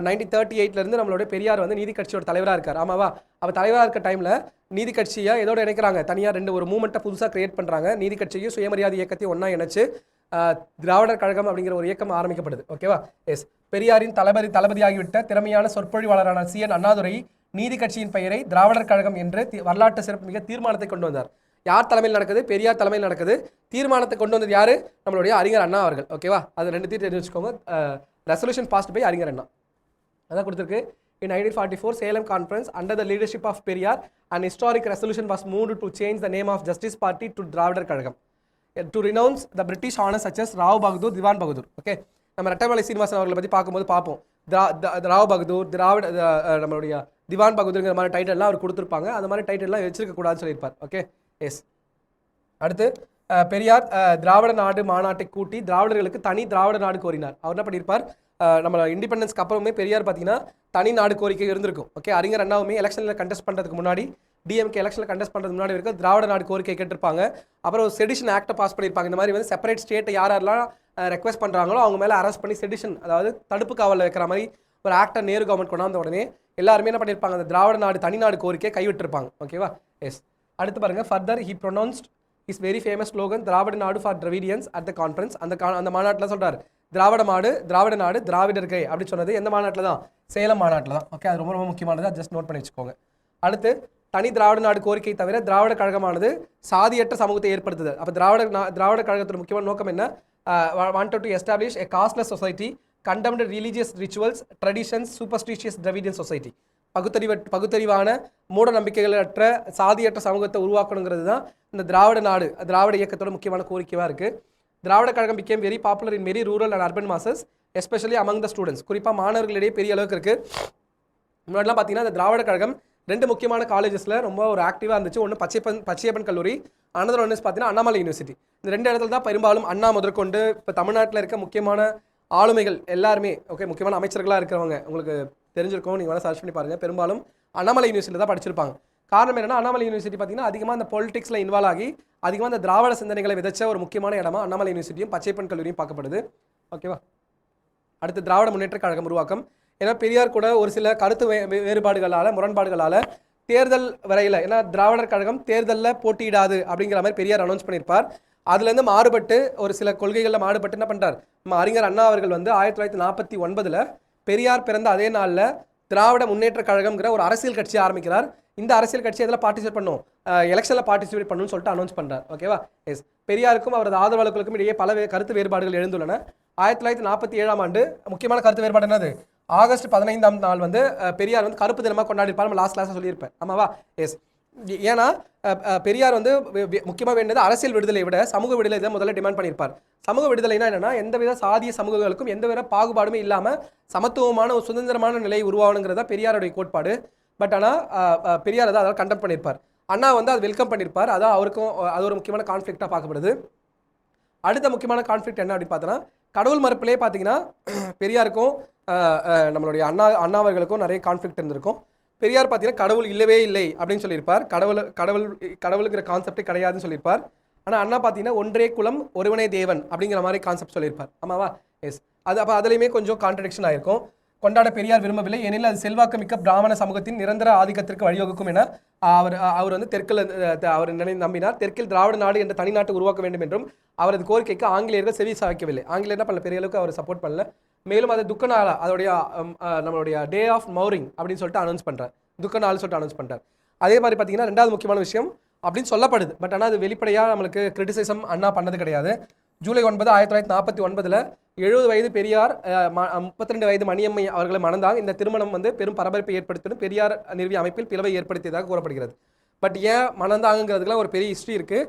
1938 நம்மளுடைய பெரியார் வந்து நீதி கட்சியோட தலைவராக இருக்கார். ஆமாவா? அவர் தலைவராக இருக்க டைமில் நீதி கட்சியை எதோட இணைக்கிறாங்க, தனியாக ஒரு மூமெண்ட்டை புதுசாக கிரியேட் பண்ணுறாங்க. நீதி கட்சியும் சுயமரியாதை இயக்கத்தையும் ஒன்றா இணைச்சு திராவிடர் கழகம் அப்படிங்கிற ஒரு இயக்கம் ஆரம்பிக்கப்படுது. ஓகேவா? எஸ். பெரியாரின் தளபதியாகிவிட்ட திறமையான சொற்பொழிவாளரான CN அண்ணாதுரை நீதி கட்சியின் பெயரை திராவிடர் கழகம் என்று வரலாற்று சிறப்பு மிக தீர்மானத்தை கொண்டு வந்தார். யார் தலைமையில் நடக்குது? பெரியார் தலைமையில் நடக்குது. தீர்மானத்தை கொண்டு வந்தது யாரு? நம்மளுடைய அறிஞர் அண்ணா அவர்கள். ஓகேவா? அது 2 தெரிஞ்சு வச்சுக்கோங்க. ரெசல்யூஷன் பாஸ்ட் பை அறிஞர் அண்ணா. அதான் கொடுத்துருக்கு. In 1944 Salem Conference under the leadership of Periyar, an historic resolution was moved to change the name of Justice Party to Dravidar Kazhagam, to renounce the British honors such as Rao Bahadur, Diwan Bahadur. Okay, நம்ம ரெட்டமலை சீனிவாசன் அவர்களை பற்றி பார்க்கும்போது பார்ப்போம். ராவ் பகதூர், நம்மளுடைய திவான் பகதூருங்கிற மாதிரி டைட்டில்லாம் அவர் கொடுத்துருப்பாங்க. அந்த மாதிரி டைட்டில்லாம் வச்சிருக்க கூடாதுன்னு சொல்லியிருப்பார். Okay, yes. அடுத்து பெரியார் திராவிட நாடு மாநாட்டை கூட்டி திராவிடர்களுக்கு தனி திராவிட நாடு கோரினார். அவர் என்ன பண்ணியிருப்பார், நம்ம இண்டிபெண்டன்ஸ்க்கு அப்புறமே பெரியார் பார்த்தீங்கன்னா தனி நாடு கோரிக்கை இருந்திருக்கும். ஓகே, அறிஞர் அண்ணாவுமே எலெக்ஷனில் கண்டெஸ்ட் பண்ணுறதுக்கு முன்னாடி, டிஎம்கே எலெக்ஷனில் கண்டெஸ்ட் பண்ணுறதுக்கு முன்னாடி வரைக்கும் திராவிட நாடு கோரிக்கை கேட்டிருப்பாங்க. அப்புறம் ஒரு செடிஷன் ஆக்டை பாஸ் பண்ணியிருப்பாங்க. இந்த மாதிரி வந்து செப்பரேட் ஸ்டேட்டை யாரெல்லாம் ரெக்வஸ்ட் பண்ணுறாங்களோ அவங்க மேலே அரெஸ்ட் பண்ணி செடிஷன், அதாவது தடுப்பு காவலில் வைக்கிற மாதிரி ஒரு ஆக்டை நேரு கவர்மெண்ட் கொண்டாந்த உடனே எல்லாருமே என்ன பண்ணியிருப்பாங்க, அந்த திராவிட நாடு தனி நாடு கோரிக்கையை கைவிட்டிருப்பாங்க. ஓகேவா? எஸ். அடுத்து பாருங்கள், further he pronounced is very famous slogan Dravida Nadu for Dravidians at the conference. அந்த மாநாட்டில் சொல்கிறார், திராவிட நாடு திராவிடர்கை அப்படி சொன்னது எந்த மாநாட்டில் தான்? சேலம் மாநாட்டில் தான். ஓகே, அது ரொம்ப ரொம்ப முக்கியமானது, ஜஸ்ட் நோட் பண்ணி வச்சுக்கோங்க. அடுத்து தனி திராவிட நாடு கோரிக்கை தவிர திராவிட கழகமானது சாதியற்ற சமூகத்தை ஏற்படுத்துது. அப்போ திராவிட கழகத்தோட முக்கியமான நோக்கம் என்ன? wanted to establish a casteless society, condemned religious rituals, traditions, superstitious Dravidian society. பகுத்தறிவான மூட நம்பிக்கைகளற்ற சாதியற்ற சமூகத்தை உருவாக்கணுங்கிறது தான் இந்த திராவிட இயக்கத்தோட முக்கியமான கோரிக்கையாக இருக்குது. Dravida Kazhagam became very popular in many rural and urban masses, especially among the students. குறிப்பாக மாணவர்களிடையே பெரிய அளவுக்கு இருக்குது. முன்னாடிலாம் பார்த்தீங்கன்னா இந்த திராவிட கழகம் 2 முக்கியமான காலேஜஸில் ரொம்ப ஒரு ஆக்டிவாக இருந்துச்சு. ஒன்று பச்சையப்பன் கல்லூரி, அனதர் ஒன்று பார்த்தீங்கன்னா அண்ணாமலை யூனிவர்சிட்டி. இந்த 2 இடத்துல தான் பெரும்பாலும் அண்ணா முதற்கொண்டு இப்போ தமிழ்நாட்டில் இருக்க முக்கியமான ஆளுமைகள் எல்லாருமே, ஓகே, முக்கியமான அமைச்சர்களாக இருக்கிறவங்க உங்களுக்கு தெரிஞ்சிருக்கோம், நீங்கள் வேணால் சர்ச் பண்ணி பாருங்கள், பெரும்பாலும் அண்ணாமலை யூனிவர்சிட்டியில் தான் படிச்சிருப்பாங்க. காரணம் என்னன்னா, அண்ணாமலை யூனிவர்சிட்டி பார்த்தீங்கன்னா அதிகமாக அந்த பொலிட்டிக்ஸில் இன்வால்வ் ஆகி அதிகமாக அந்த திராவிட சிந்தனைகளை விதைச்ச ஒரு முக்கியமான இடமா அண்ணாமலை யூனிவர்சிட்டியும் பச்சையப்பன் கல்லூரியும் பார்க்கப்படுது. ஓகேவா? அடுத்து திராவிட முன்னேற்ற கழகம் உருவாக்கம். ஏன்னா பெரியார் கூட ஒரு சில கருத்து முரண்பாடுகளால் தேர்தல் வரையில், ஏன்னா திராவிடர் கழகம் தேர்தலில் போட்டியிடாது அப்படிங்கிற மாதிரி பெரியார் அனௌன்ஸ் பண்ணியிருப்பார். அதுலேருந்து மாறுபட்டு ஒரு சில கொள்கைகளில் மாறுபட்டு என்ன பண்ணுறார், நம்ம அறிஞர் அண்ணா அவர்கள் வந்து 1949 பெரியார் பிறந்த அதே நாளில் திராவிட முன்னேற்ற கழகம்ங்கிற ஒரு அரசியல் கட்சி ஆரம்பிக்கிறார். இந்த அரசியல் கட்சி எதில் பார்ட்டிசிபேட் பண்ணும், எலெக்ஷனில் பார்ட்டிசிபேட் பண்ணணும்னு சொல்லிட்டு அனௌன்ஸ் பண்ணுறார். ஓகேவா? எஸ். பெரியாருக்கும் அவரது ஆதரவாளர்களுக்கும் இடையே பல கருத்து வேறுபாடுகள் எழுந்துள்ளன. 1947 முக்கியமான கருத்து வேறுபாடு என்னது? ஆகஸ்ட் 15 வந்து பெரியார் வந்து கருப்பு தினமாக கொண்டாடிருப்பார். நம்ம லாஸ்ட் கிளாஸாக சொல்லியிருப்பேன். ஆமாவா? எஸ். ஏன்னா பெரியார் வந்து முக்கியமாக வேண்டியது அரசியல் விடுதலை விட சமூக விடுதலை தான் முதல்ல டிமாண்ட் பண்ணியிருப்பார். சமூக விடுதலைனா என்னன்னா, எந்தவித சாதிய சமூகங்களுக்கும் எந்தவித பாகுபாடுமே இல்லாமல் சமத்துவமான ஒரு சுதந்திரமான நிலை உருவாகணுங்கிறதா பெரியாருடைய கோட்பாடு. பட் ஆனால் பெரியார் அதை கண்டெம் பண்ணியிருப்பார். அண்ணா வந்து அது வெல்கம் பண்ணியிருப்பார். அதான் அவருக்கும் அது ஒரு முக்கியமான கான்ஃப்ளிக்டாக பார்க்கப்படுது. அடுத்த முக்கியமான கான்ஃப்ளிக்ட் என்ன அப்படின்னு பார்த்தோன்னா, கடவுள் மறுப்பிலே பார்த்தீங்கன்னா பெரியாருக்கும் நம்மளுடைய அண்ணாவர்களுக்கும் நிறைய கான்ஃப்ளிக்ட் இருந்திருக்கும். பெரியார் பார்த்தீங்கன்னா கடவுள் இல்லவே இல்லை அப்படின்னு சொல்லியிருப்பார். கடவுளுங்கிற கான்செப்டே கிடையாதுன்னு சொல்லியிருப்பார். ஆனால் அண்ணா பார்த்தீங்கன்னா ஒன்றே குலம் ஒருவனே தேவன் அப்படிங்கிற மாதிரி கான்செப்ட் சொல்லியிருப்பார். ஆமாவா? எஸ். அது அப்போ அதுலேயுமே கொஞ்சம் கான்ட்ரடிக்ஷன் ஆகிருக்கும். கொண்டாட பெரியார் விரும்பவில்லை, ஏனெனில் அது செல்வாக்கு மிக்க பிராமண சமூகத்தின் நிரந்தர ஆதிக்கத்திற்கு வழிவகுக்கும் என அவர் வந்து தெற்கில் அவர் நம்பினார். தெற்கில் திராவிட நாடு என்ற தனிநாட்டை உருவாக்க வேண்டும் என்றும் அவரது கோரிக்கைக்கு ஆங்கிலேயர்கள் செவி சாய்க்கவில்லை. ஆங்கிலேயர் என்ன பண்ணல, பெரிய அளவுக்கு அவர் சப்போர்ட் பண்ணல. மேலும் அதை துக்க நாளா, அதோடைய நம்மளுடைய டே ஆஃப் மௌரிங் அப்படின்னு சொல்லிட்டு அனௌன்ஸ் பண்ணுறார், துக்க நாள் சொல்லிட்டு அனௌன்ஸ் பண்ணுறார். அதே மாதிரி பார்த்தீங்கன்னா ரெண்டாவது முக்கியமான விஷயம் அப்படின்னு சொல்லப்படுது, பட் ஆனால் அது வெளிப்படையாக நம்மளுக்கு கிரிட்டிசிசம் அண்ணா பண்ணது கிடையாது. ஜூலை 9, 1949 70 வயது பெரியார் 32 வயது மணியம்மை அவர்களை மணந்தாங்க. இந்த திருமணம் வந்து பெரும் பரபரப்பை ஏற்படுத்தினது, பெரியார் நிறுவிய அமைப்பில் பிளவை ஏற்படுத்தியதாக கூறப்படுகிறது. பட் ஏன் மணந்தாங்கிறதுக்குலாம் ஒரு பெரிய ஹிஸ்ட்ரி இருக்குது.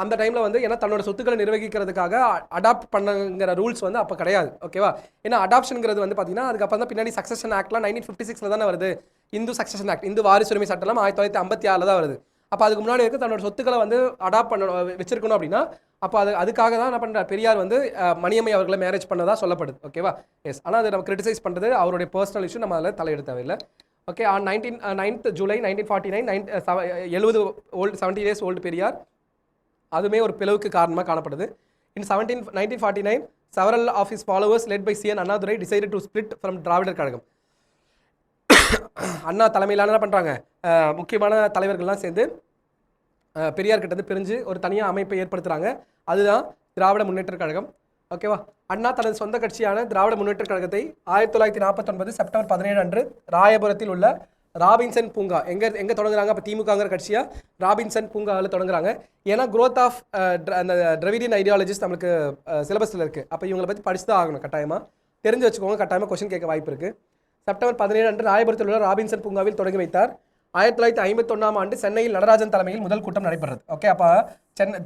அந்த டைமில் வந்து ஏன்னா தன்னோட சொத்துக்களை நிர்வகிக்கிறதுக்காக அடாப்ட் பண்ணுங்கிற ரூல்ஸ் வந்து அப்போ கிடையாது. ஓகேவா? ஏன்னா அடாப்ஷனுங்கிறது வந்து பார்த்தீங்கன்னா அதுக்கப்புறம் தான் பின்னாடி சக்சஷன் ஆக்ட்லாம் 1956 தானே வருது. இந்து சக்சஷன் ஆக்ட், இந்து வாரிசுரிமை சட்டம்லாம் 1956 தான் வருது. அப்போ அதுக்கு முன்னாடி இருக்க தன்னோட சொத்துக்களை வந்து அடாப்ட் பண்ண வச்சிருக்கணும் அப்படின்னா அப்போ அதுக்காக தான் என்ன பண்ணுறார், பெரியார் வந்து மணியம்மை அவர்களை மேரேஜ் பண்ணதாக சொல்லப்படுது. ஓகேவா? எஸ். ஆனால் அதை நம்ம கிரிட்டிசைஸ் பண்ணுறது அவருடைய பர்சனல் இஷ்யூ, நம்ம அதில் தலையிட தேவையில்லை. Okay. On 9th July 1949 70 years old Periyar, அதுவுமே ஒரு பிளவுக்கு காரணமாக காணப்படுது. In 1949 several of his followers led by C.N. Annadurai decided to split from Dravidar Kazhagam. அண்ணா தலைமையிலான என்ன பண்ணுறாங்க, முக்கியமான தலைவர்கள்லாம் சேர்ந்து பெரியார் கிட்ட பிரிஞ்சு ஒரு தனியாக அமைப்பை ஏற்படுத்துகிறாங்க. அதுதான் திராவிட முன்னேற்ற கழகம். ஓகேவா? அண்ணா தனது சொந்த கட்சியான திராவிட முன்னேற்ற கழகத்தை 1949 செப்டம்பர் 17 அன்று ராயபுரத்தில் உள்ள ராபின்சன் பூங்கா எங்கே தொடங்குறாங்க, அப்போ திமுகங்கிற கட்சியாக ராபின்சன் பூங்காவில் தொடங்குறாங்க. ஏன்னா growth ஆஃப் அந்த திராவிடியன் ஐடியாலஜிஸ் நம்மளுக்கு சிலபஸில் இருக்குது. அப்போ இவங்களை பற்றி படிச்சு தான் ஆகணும், கட்டாயமாக தெரிஞ்சு வச்சுக்கோங்க, கட்டாயமாக கொஸ்டின் கேட்க வாய்ப்பு இருக்குது. செப்டம்பர் 17 அன்று ராயபுரத்தில் உள்ள ராபின்சன் பூங்காவில் தொடங்கி வைத்தார். 1951 ஆண்டு சென்னையில் நடராஜன் தலைமையில் முதல் கூட்டம் நடைபெறுறது. ஓகே. அப்போ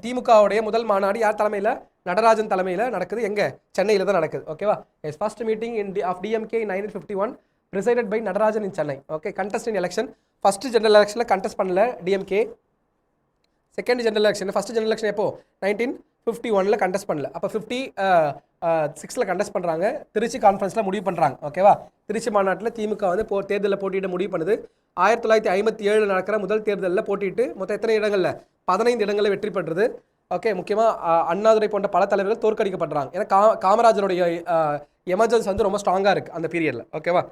திமுகவுடைய முதல் மாநாடு யார் தலைமையில், நடராஜன் தலைமையில் நடக்குது. எங்கே? சென்னையில் தான் நடக்குது. ஓகேவா? Yes. First meeting of DMK in 1951 presided by Natarajan in Chennai. Okay. Contest in election, first general எலெக்ஷனில் கண்டெஸ்ட் பண்ணல DMK. Second general election, first general election எப்போ 1951 கண்டெஸ்ட் பண்ணல. அப்போ 56 கண்டெஸ்ட் பண்ணுறாங்க. திருச்சி கான்ஃபரன்ஸில் முடிவு பண்ணுறாங்க. ஓகேவா? திருச்சி மாநாட்டில் திமுக வந்து தேர்தலில் போட்டியிட முடிவு பண்ணுது. 1957 நடக்கிற முதல் தேர்தலில் போட்டிட்டு மொத்தம் எத்தனை இடங்களில் 15 இடங்களில் வெற்றி பெற்றது. ஓகே. முக்கியமாக அண்ணாதுரை போன்ற பல தலைவர்கள் தோற்கடிக்கப்படுறாங்க. ஏன்னா காமராஜருடைய எமர்ஜென்சி வந்து ரொம்ப ஸ்ட்ராங்காக இருக்குது அந்த பீரியடில். ஓகேவா?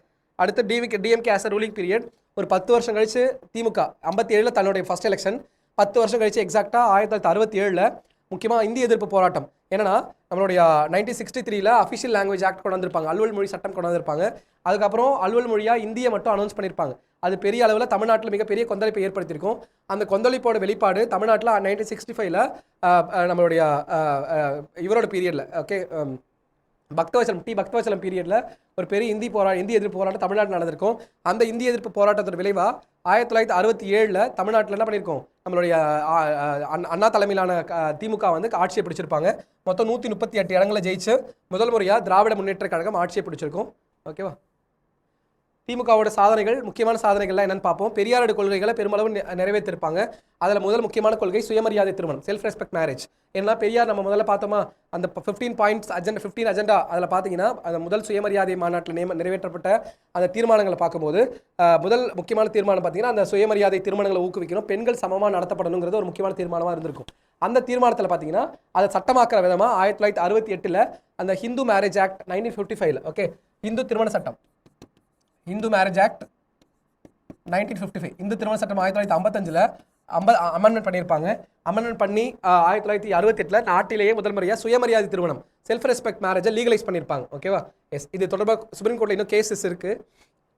அடுத்து DMK as a ruling period ஒரு 10 வருஷம் கழிச்சு திமுக 57 தன்னுடைய ஃபர்ஸ்ட் எலெக்ஷன், 10 வருஷம் கழிச்சு எக்ஸாக்டாக 1967 முக்கியமாக இந்திய எதிர்ப்பு போராட்டம். ஏன்னா நம்மளுடைய 1963 அஃபிஷியல் லாங்குவேஜ் ஆக்ட் கொண்டு வந்திருப்பாங்க, அலுவல் மொழி சட்டம் கொண்டு வந்திருப்பாங்க. அதுக்கப்புறம் அலுவல் மொழியாக இந்தியை மட்டும் அனௌன்ஸ் பண்ணியிருப்பாங்க. அது பெரிய அளவில் தமிழ்நாட்டில் மிகப்பெரிய கொந்தளிப்பை ஏற்படுத்தியிருக்கும். அந்த கொந்தளிப்போட வெளிப்பாடு தமிழ்நாட்டில் 1965 நம்மளுடைய இவரோட பீரியடில், ஓகே, பக்தவச்சலம் பீரியடில் ஒரு பெரிய இந்திய எதிர்ப்பு போராட்டம் தமிழ்நாட்டில் நடந்திருக்கும். அந்த இந்திய எதிர்ப்பு போராட்டத்தோட விளைவாக 1967 தமிழ்நாட்டில் என்ன பண்ணியிருக்கோம், நம்மளுடைய அண்ணா தலைமையிலான திமுக வந்து ஆட்சியை பிடிச்சிருப்பாங்க. மொத்தம் 138 இடங்களை ஜெயிச்சு முதல் முறையாக திராவிட முன்னேற்ற கழகம் ஆட்சியை பிடிச்சிருக்கோம். ஓகேவா? திமுகவோட சாதனைகள், முக்கியமான சாதனைகள்லாம் என்னென்னு பார்ப்போம். பெரியாரோட கொள்கைகளை பெருமளவு நிறைவேற்றிருப்பாங்க. அதில் முதல் முக்கியமான கொள்கை சுயமரியாதை திருமணம், செல்ஃப் ரெஸ்பெக்ட் மேரேஜ். ஏன்னா பெரியார் நம்ம முதல்ல பார்த்தோமா அந்த 15 பாயிண்ட்ஸ் அஜெண்டா 15 அஜெண்டா அதில் பார்த்தீங்கன்னா அந்த முதல் சுயமரியாதை மாநாட்டில் நிறைவேற்றப்பட்ட அந்த தீர்மானங்களை பார்க்கும்போது முதல் முக்கியமான தீர்மானம் பார்த்தீங்கன்னா அந்த சுயமரியாதை திருமணங்களை ஊக்குவிக்கணும், பெண்கள் சமமாக நடத்தப்படணுங்கிறது ஒரு முக்கியமான தீர்மானமாக இருந்திருக்கும். அந்த தீர்மானத்தில் பார்த்தீங்கன்னா அதை சட்டமாக்குற விதமாக 1968 அந்த Hindu marriage act 1955, okay, Hindu திருமண சட்டம், இந்து மேரேஜ் ஆக்ட் 1955, இந்து திருமண சட்டம் 1955 அமெண்ட்மெண்ட் பண்ணியிருப்பாங்க. அமெண்ட்மெண்ட் பண்ணி 1968 நாட்டிலேயே முதல் முறையாக சுயமரியாதை திருமணம், செல்ஃப் ரெஸ்பெக்ட் மேரேஜை லீகலைஸ் பண்ணியிருப்பாங்க. ஓகேவா? எஸ். இது தொடர்பாக சுப்ரீம் கோர்ட்டில் இன்னும் கேசஸ் இருக்குது.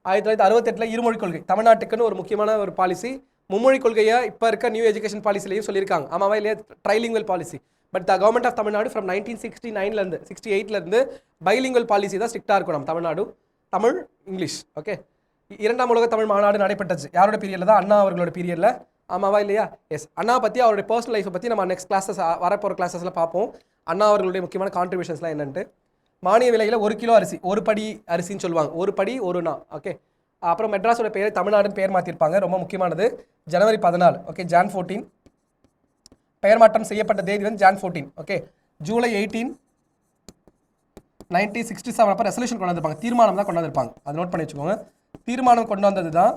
1968 இருமொழி கொள்கை தமிழ்நாட்டுக்குன்னு ஒரு முக்கியமான ஒரு பாலிசி. மும்மொழி கொள்கையை இப்போ இருக்க நியூ எஜுகேஷன் பாலிசிலையும் சொல்லியிருக்காங்க. ஆமாவா இல்லையா? Trilingual policy. But the government of Tamil Nadu from 1969 68 bilingual policy தான் ஸ்ட்ரிக்டாக இருக்கும். நம்ம தமிழ்நாடு தமிழ் இங்கிலீஷ். ஓகே. 2ஆம் உலக தமிழ் மாநாடு நடைபெற்றது யாரோட பீரியடில் தான்? அண்ணா அவர்களோட பீரியடில். ஆமாவா இல்லையா? எஸ். அண்ணா பற்றி அவருடைய பர்சனல் லைஃப்பை பற்றி நம்ம நெக்ஸ்ட் கிளாஸஸ் வரப்போகிற கிளாஸஸில் பார்ப்போம். அண்ணா அவர்களுடைய முக்கியமான கான்ட்ரிபியூஷன்ஸ்லாம் என்னென்ட்டு. மானிய விலையில் 1 கிலோ அரிசி, ஒரு படி அரிசின்னு சொல்லுவாங்க, ஒரு படி ஒரு நா. ஓகே. அப்புறம் மெட்ராஸோட பேர் தமிழ்நாடுன்னு பேர் மாற்றிருப்பாங்க, ரொம்ப முக்கியமானது. ஜனவரி 14, ஓகே, Jan 14. பெயர் மாற்றம் செய்யப்பட்ட தேதி வந்து Jan 14. ஓகே. ஜூலை 18 1967 அப்போ ரெசல்யூஷன் கொண்டு வந்திருப்பாங்க, தீர்மானம் தான் கொண்டு வந்திருப்பாங்க, அதை நோட் பண்ணி வச்சுக்கோங்க. தீர்மானம் கொண்டு வந்தது தான்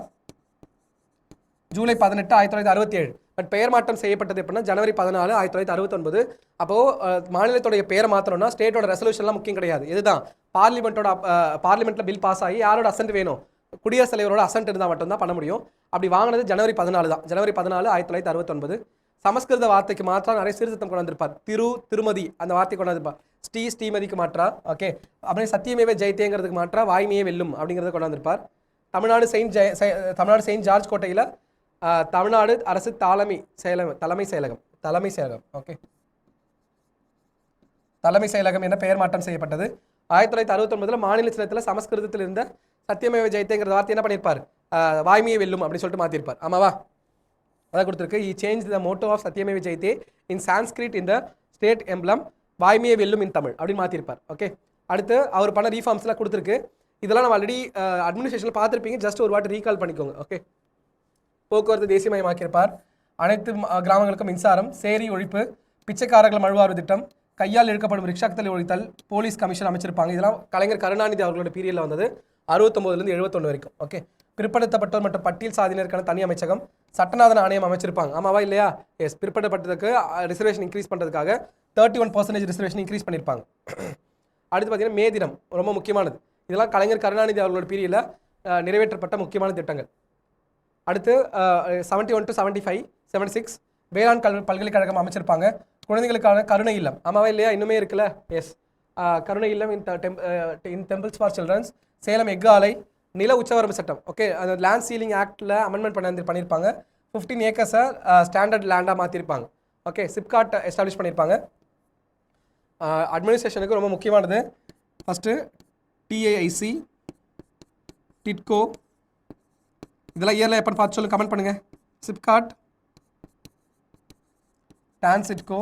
ஜூலை 18 1967. பட் பெயர் மாற்றம் செய்யப்பட்டது எப்படின்னா ஜனவரி 14, 1969. அப்போது மாநிலத்துடைய பெயரை மாற்றணும்னா ஸ்டேட்டோட ரெசல்யூஷன்லாம் முக்கியம் கிடையாது. இதுதான் பார்லிமெண்ட்டில் பில் பாஸ் ஆகி யாரோட அசன்ட் வேணும், குடியரசுத் தலைவரோட அசன்ட் இருந்தால் மட்டும்தான் பண்ண முடியும். அப்படி வாங்கினது ஜனவரி 14 தான். ஜனவரி 14, 1969. சமஸ்கிருத வார்த்தைக்கு மாற்றா நிறைய சீர்திருத்தம் கொண்டு வந்திருப்பார். திருமதி அந்த வார்த்தை கொண்டு வந்திருப்பார். ஸ்ரீமதிக்கு மாற்றா, ஓகே. அப்படியே சத்தியமேவ ஜெயத்தேங்கிறதுக்கு மாற்றா வாய்மையே வெல்லும் அப்படிங்கிறத கொண்டு வந்திருப்பார். தமிழ்நாடு செயின்ட் ஜார்ஜ் கோட்டையில் தமிழ்நாடு அரசு தலைமை செயலகம் ஓகே, தலைமை செயலகம் என பெயர் மாற்றம் செய்யப்பட்டது. 1969 மாநில சிலத்தில் சமஸ்கிருதத்தில் இருந்த சத்தியமேவ ஜெயத்தேங்கிற வார்த்தை என்ன பண்ணியிருப்பார், வாய்மையை வெல்லும் அப்படின்னு சொல்லிட்டு மாற்றிருப்பார். ஆமாவா, அதான் கொடுத்துருக்கு. ஈ சேஞ்ச் த மோட்டோ ஆஃப் சத்தியமேவ ஜெயத்தே இன் சான்ஸ்கிரிட் இந்த ஸ்டேட் எம்ப்ளம் வாய்மையை வெல்லும் இன் தமிழ் அப்படின்னு மாற்றிருப்பார். ஓகே, அடுத்து அவர் பண்ண ரீஃபார்ம்ஸ்லாம் கொடுத்துருக்கு. இதெல்லாம் நம்ம ஆல்ரெடி அட்மினிஸ்ட்ரேஷனில் பார்த்துருப்பீங்க, ஜஸ்ட் ஒரு வாட்டி ரீகால் பண்ணிக்கோங்க. ஓகே, போக்குவரத்து தேசியமயமாக்கியிருப்பார். அனைத்து கிராமங்களுக்கும் மின்சாரம், சேரி ஒழிப்பு, பிச்சைக்காரர்கள் மழுவாறு திட்டம், கையால் இழுக்கப்படும் ரிக்ஷாக்களை ஒழித்தல், போலீஸ் கமிஷன் அமைச்சிருப்பாங்க. இதெல்லாம் கலைஞர் கருணாநிதி அவர்களோட பீரியடில் வந்தது, 69லேருந்து 71 வரைக்கும். ஓகே, பிற்படுத்தப்பட்டோர் மற்றும் பட்டியல் சாதியினருக்கான தனி அமைச்சகம், சட்டநாதன் ஆணையம் அமைச்சிருப்பாங்க. ஆமாவா இல்லையா? எஸ், பிற்படுத்தப்பட்டதுக்கு ரிசர்வேஷன் இன்க்ரீஸ் பண்ணுறதுக்காக 31% ரிசர்வேஷன் இன்க்ரீஸ் பண்ணியிருப்பாங்க. அடுத்து பார்த்தீங்கன்னா மே தினம் ரொம்ப முக்கியமானது. இதெல்லாம் கலைஞர் கருணாநிதி அவர்களோட பீரியடில் நிறைவேற்றப்பட்ட முக்கியமான திட்டங்கள். அடுத்து 71 to 75, 76 வேளாண் பல்கலைக்கழகம் அமைச்சிருப்பாங்க. குழந்தைகளுக்கான கருணை இல்லம். ஆமாவா இல்லையா? இன்னுமே இருக்குல்ல? எஸ், கருணை இல்லம் இன் டெம்பிள்ஸ் ஃபார் சில்ட்ரன்ஸ். சேலம் எஃகு ஆலை, நில உச்சவரம்பு சட்டம். ஓகே, அந்த லேண்ட் சீலிங் ஆக்டில் அமெண்ட்மெண்ட் பண்ணியிருப்பாங்க. 15 ஏக்கர்ஸை ஸ்டாண்டர்ட் லேண்டாக மாற்றிருப்பாங்க. ஓகே, சிப்காட் எஸ்டாப்ளிஷ் பண்ணியிருப்பாங்க. அட்மினிஸ்ட்ரேஷனுக்கு ரொம்ப முக்கியமானது ஃபஸ்ட்டு டிஏஐசி, டிட்கோ, இதெல்லாம் இயரில் எப்போ பார்த்து சொல்லி கமெண்ட் பண்ணுங்கள். சிப்காட், டான்சிட்கோ,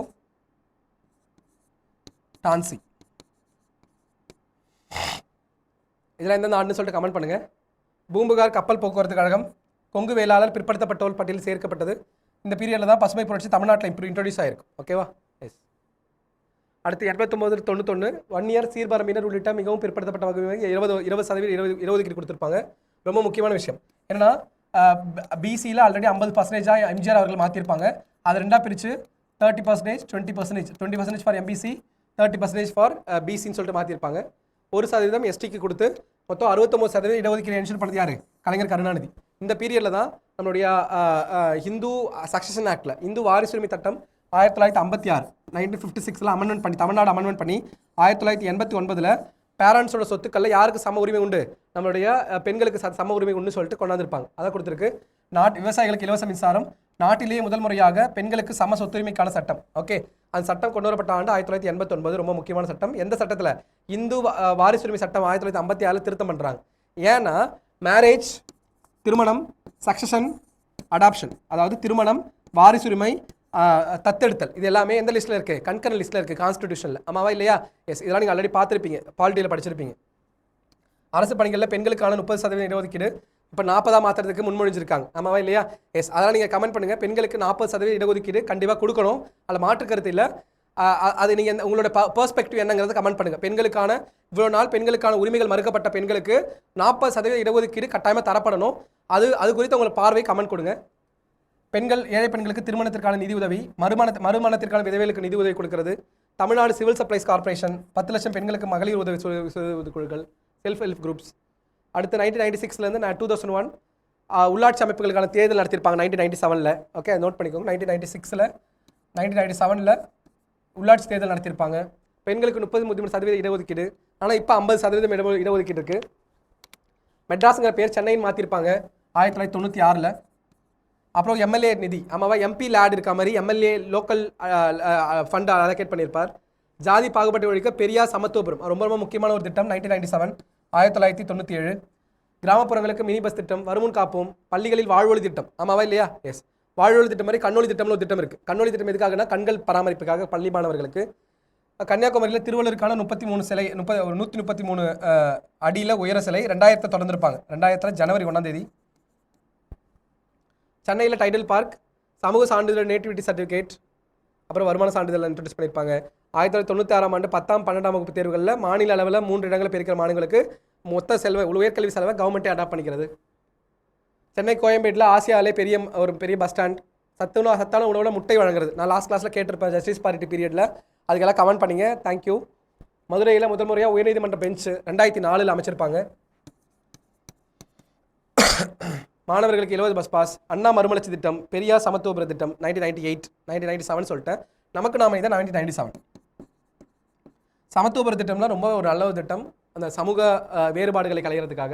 டான்சி, இதெல்லாம் எந்தெந்த ஆண்டுன்னு சொல்லிட்டு கமெண்ட் பண்ணுங்கள். பூம்புகார் கப்பல் போக்குவரத்து கழகம், கொங்கு வேளாளர் பிற்படுத்தப்பட்டோர் பட்டியல் சேர்க்கப்பட்டது. இந்த பீரியடில் தான் பசுமை புரட்சி தமிழ்நாட்டில் இன்ட்ரோடியூஸ் ஆகிருக்கும். ஓகேவா? எஸ். அடுத்து 89 to 91 1 இயர் சீர்பரம்பினர் உள்ளிட்ட மிகவும் பிற்படுத்தப்பட்ட வகுப்பினருக்கு 20% இடஒதுக்கீடு கொடுத்துருப்பாங்க. ரொம்ப முக்கியமான விஷயம் என்னன்னா, பிசியில் ஆல்ரெடி 50% எம்ஜிஆர் அவர்கள் மாற்றிருப்பாங்க. அதை ரெண்டாக பிரித்து 30%, 20% ஃபார் எம்பிசி, 30% ஃபார் பிசின்னு சொல்லிட்டு மாற்றிருப்பாங்க. 1% எஸ்டிக்கு கொடுத்து மொத்தம் 69% இடஒதுக்கீடு என்ஷூர் பண்ணது யார்? கலைஞர் கருணாநிதி. இந்த பீரியடில் தான் நம்மளுடைய ஹிந்து சக்சஷன் ஆக்டில் இந்து வாரிசுரிமை சட்டம் 1956 1956 அமெண்ட்மெண்ட் பண்ணி தமிழ்நாடு அமெண்ட்மெண்ட் பண்ணி 1989 பேரண்ட்ஸோட சொத்துக்களில் யாருக்கு சம உரிமை உண்டு, நம்மளுடைய பெண்களுக்கு சம உரிமை உண்டு சொல்லிட்டு கொண்டாந்துருப்பாங்க. அதை கொடுத்துருக்கு. விவசாயிகளுக்கு இலவச மின்சாரம், நாட்டிலேயே முதல் முறையாக பெண்களுக்கு சம சொத்துரிமைக்கான சட்டம். ஓகே, அந்த சட்டம் கொண்டு வரப்பட்ட ஆண்டு 1989, ரொம்ப முக்கியமான சட்டம். எந்த சட்டத்தில்? இந்து வாரிசுரிமை சட்டம் 1956 திருத்தம் பண்ணுறாங்க. ஏன்னா மேரேஜ், திருமணம், சக்சஷன், அடாப்ஷன், அதாவது திருமணம், வாரிசுரிமை, தத்தெடுத்தல், இது எல்லாமே எந்த லிஸ்ட்டில் இருக்குது? கன்கரண்ட் லிஸ்ட்டில் இருக்குது கான்ஸ்டிடியூஷனில். ஆமாவா இல்லையா? எஸ், இதெல்லாம் நீங்கள் ஆல்ரெடி பார்த்துருப்பீங்க, பாலிட்டியில் படிச்சிருப்பீங்க. அரசு பணிகளில் பெண்களுக்கான 30% இடஒதுக்கீடு இப்போ 40 மாற்றுறதுக்கு முன்மொழிஞ்சிருக்காங்க. ஆமாவா இல்லையா? எஸ், அதெல்லாம் நீங்கள் கமெண்ட் பண்ணுங்கள். பெண்களுக்கு 40% இடஒதுக்கீடு கண்டிப்பாக கொடுக்கணும், அதில் மாற்று கருத்து இல்லை. அது நீங்கள் உங்களோட பெர்ஸ்பெக்டிவ் என்னங்கிறத கமெண்ட் பண்ணுங்கள். பெண்களுக்கான இவ்வளோ நாள் பெண்களுக்கான உரிமைகள் மறுக்கப்பட்ட பெண்களுக்கு 40% இடஒதுக்கீடு கட்டாயமாக தரப்படணும். அது குறித்து உங்களை பார்வை கமெண்ட் கொடுங்க. பெண்கள், ஏழை பெண்களுக்கு திருமணத்திற்கான நிதி உதவி, மறுமணத்திற்கான விதவைகளுக்கு நிதி உதவி கொடுக்கிறது. தமிழ்நாடு சிவில் சப்ளைஸ் கார்பரேஷன் 10 லட்சம் பெண்களுக்கு மகளிர் உதவி குழுக்கள், செல்ஃப் ஹெல்ப் குரூப்ஸ். அடுத்து 1996லேருந்து 2001 உள்ளாட்சி அமைப்புகளுக்கான தேர்தல் நடத்தியிருப்பாங்க 1997. ஓகே, நோட் பண்ணிக்கோங்க. 1997 உள்ளாட்சி தேர்தல் நடத்தியிருப்பாங்க. பெண்களுக்கு 33% இடஒதுக்கீடு. ஆனால் இப்போ 50% இடஒதுக்கீடு இருக்குது. மெட்ராஸுங்கிற பேர் சென்னைன்னு மாற்றிருப்பாங்க 1996. அப்புறம் எம்எல்ஏ நிதி. ஆமாவா? எம்பி லேட் இருக்க மாதிரி எம்எல்ஏ லோக்கல் ஃபண்ட் அலோகேட் பண்ணியிருப்பார். ஜாதி பாகுபாட்டை ஒழிக்க பெரியார் சமத்துவபுரம் ரொம்ப ரொம்ப முக்கியமான ஒரு திட்டம் 1997. 1997 கிராமப்புறங்களுக்கு மினி பஸ் திட்டம், வருமுன் காப்போம், பள்ளிகளில் வாழ்வொழி திட்டம். ஆமாவா இல்லையா? எஸ், வாழ்வொழி திட்டம் மாதிரி கண்ணொளி திட்டம்னு ஒரு திட்டம் இருக்குது. கண்ணொளி திட்டம் எதுக்காகனா கண்கள் பராமரிப்புக்காக பள்ளி மாணவர்களுக்கு. கன்னியாகுமரியில் திருவள்ளூருக்கான 33 சிலை, 133 அடியில் உயர சிலை 2000 திறந்திருப்பாங்க. 2000 ஜனவரி 1 சென்னையில் டைடல் பார்க், சமூக சான்றிதழ் நேட்டிவிட்டி சர்டிஃபிகேட், அப்புறம் வருமான சான்றிதழ் இன்ட்ரடியூஸ் பண்ணியிருப்பாங்க. 1996 ஆண்டு 10ஆம் 12ஆம் வகுப்பு தேர்வுகளில் மாநில அளவில் 3 இடங்களில் பெருக்கிற மாணவர்களுக்கு மொத்த உயர்கல்வி செலவை கவர்மெண்ட்டே அடாப்ட் பண்ணிக்கிறது. சென்னை கோயம்பேட்டில் ஆசியாவிலே ஒரு பெரிய பஸ் ஸ்டாண்ட், சத்தான உணவுல முட்டை வழங்குறது. நான் லாஸ்ட் கிளாஸில் கேட்டிருப்பேன் ஜஸ்டிஸ் பார்ட்டி பீரியடில், அதுக்கெல்லாம் கமெண்ட் பண்ணிங்க, தேங்க்யூ. மதுரையில் முதல் முறையாக உயர்நீதிமன்ற பெஞ்சு 2004 அமைச்சிருப்பாங்க. மாணவர்களுக்கு இலவச பஸ் பாஸ், அண்ணா மறுமலர்ச்சி திட்டம், பெரியார் சமத்துவபுர திட்டம் 1998, 1997 சொல்லிட்டேன். நமக்கு நாம இதை 1997. சமத்துவபுர திட்டம்லாம் ரொம்ப ஒரு நல்ல ஒரு திட்டம், அந்த சமூக வேறுபாடுகளை களையிறதுக்காக.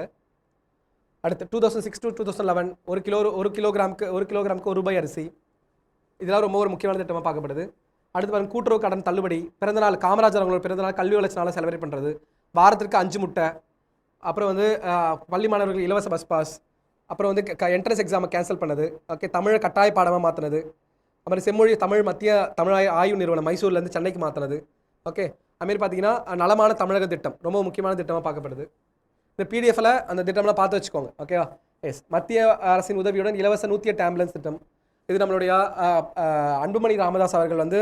அடுத்து 2006 to 2011 ஒரு கிலோகிராமுக்கு ₹1 அரிசி. இதெல்லாம் ரொம்ப ஒரு முக்கியமான திட்டமாக பார்க்கப்படுது. அடுத்து பாருங்க, கூட்டுறவு கடன் தள்ளுபடி, பிறந்தநாள் காமராஜர் அவங்களோட பிறந்தநாள் கல்வி வளர்ச்சி நாளை செலிப்ரேட் பண்ணுறது, வாரத்திற்கு 5 முட்டை, அப்புறம் வந்து பள்ளி மாணவர்கள் இலவச பஸ் பாஸ், அப்புறம் வந்து என்ட்ரன்ஸ் எக்ஸாமை கேன்சல் பண்ணது, ஓகே, தமிழை கட்டாய பாடமாக மாற்றினது, அப்புறம் செம்மொழி தமிழ் மத்திய தமிழ் ஆய்வு நிறுவனம் மைசூர்லேருந்து சென்னைக்கு மாற்றினது, ஓகே. அதுமாரி பார்த்தீங்கன்னா நலமான தமிழக திட்டம் ரொம்ப முக்கியமான திட்டமாக பார்க்கப்படுது. இந்த பிடிஎஃப்ல அந்த திட்டம்லாம் பார்த்து வச்சுக்கோங்க, ஓகேவா. எஸ், மத்திய அரசின் உதவியுடன் இலவச 108 ஆம்புலன்ஸ் திட்டம். இது நம்மளுடைய அன்புமணி ராமதாஸ் அவர்கள் வந்து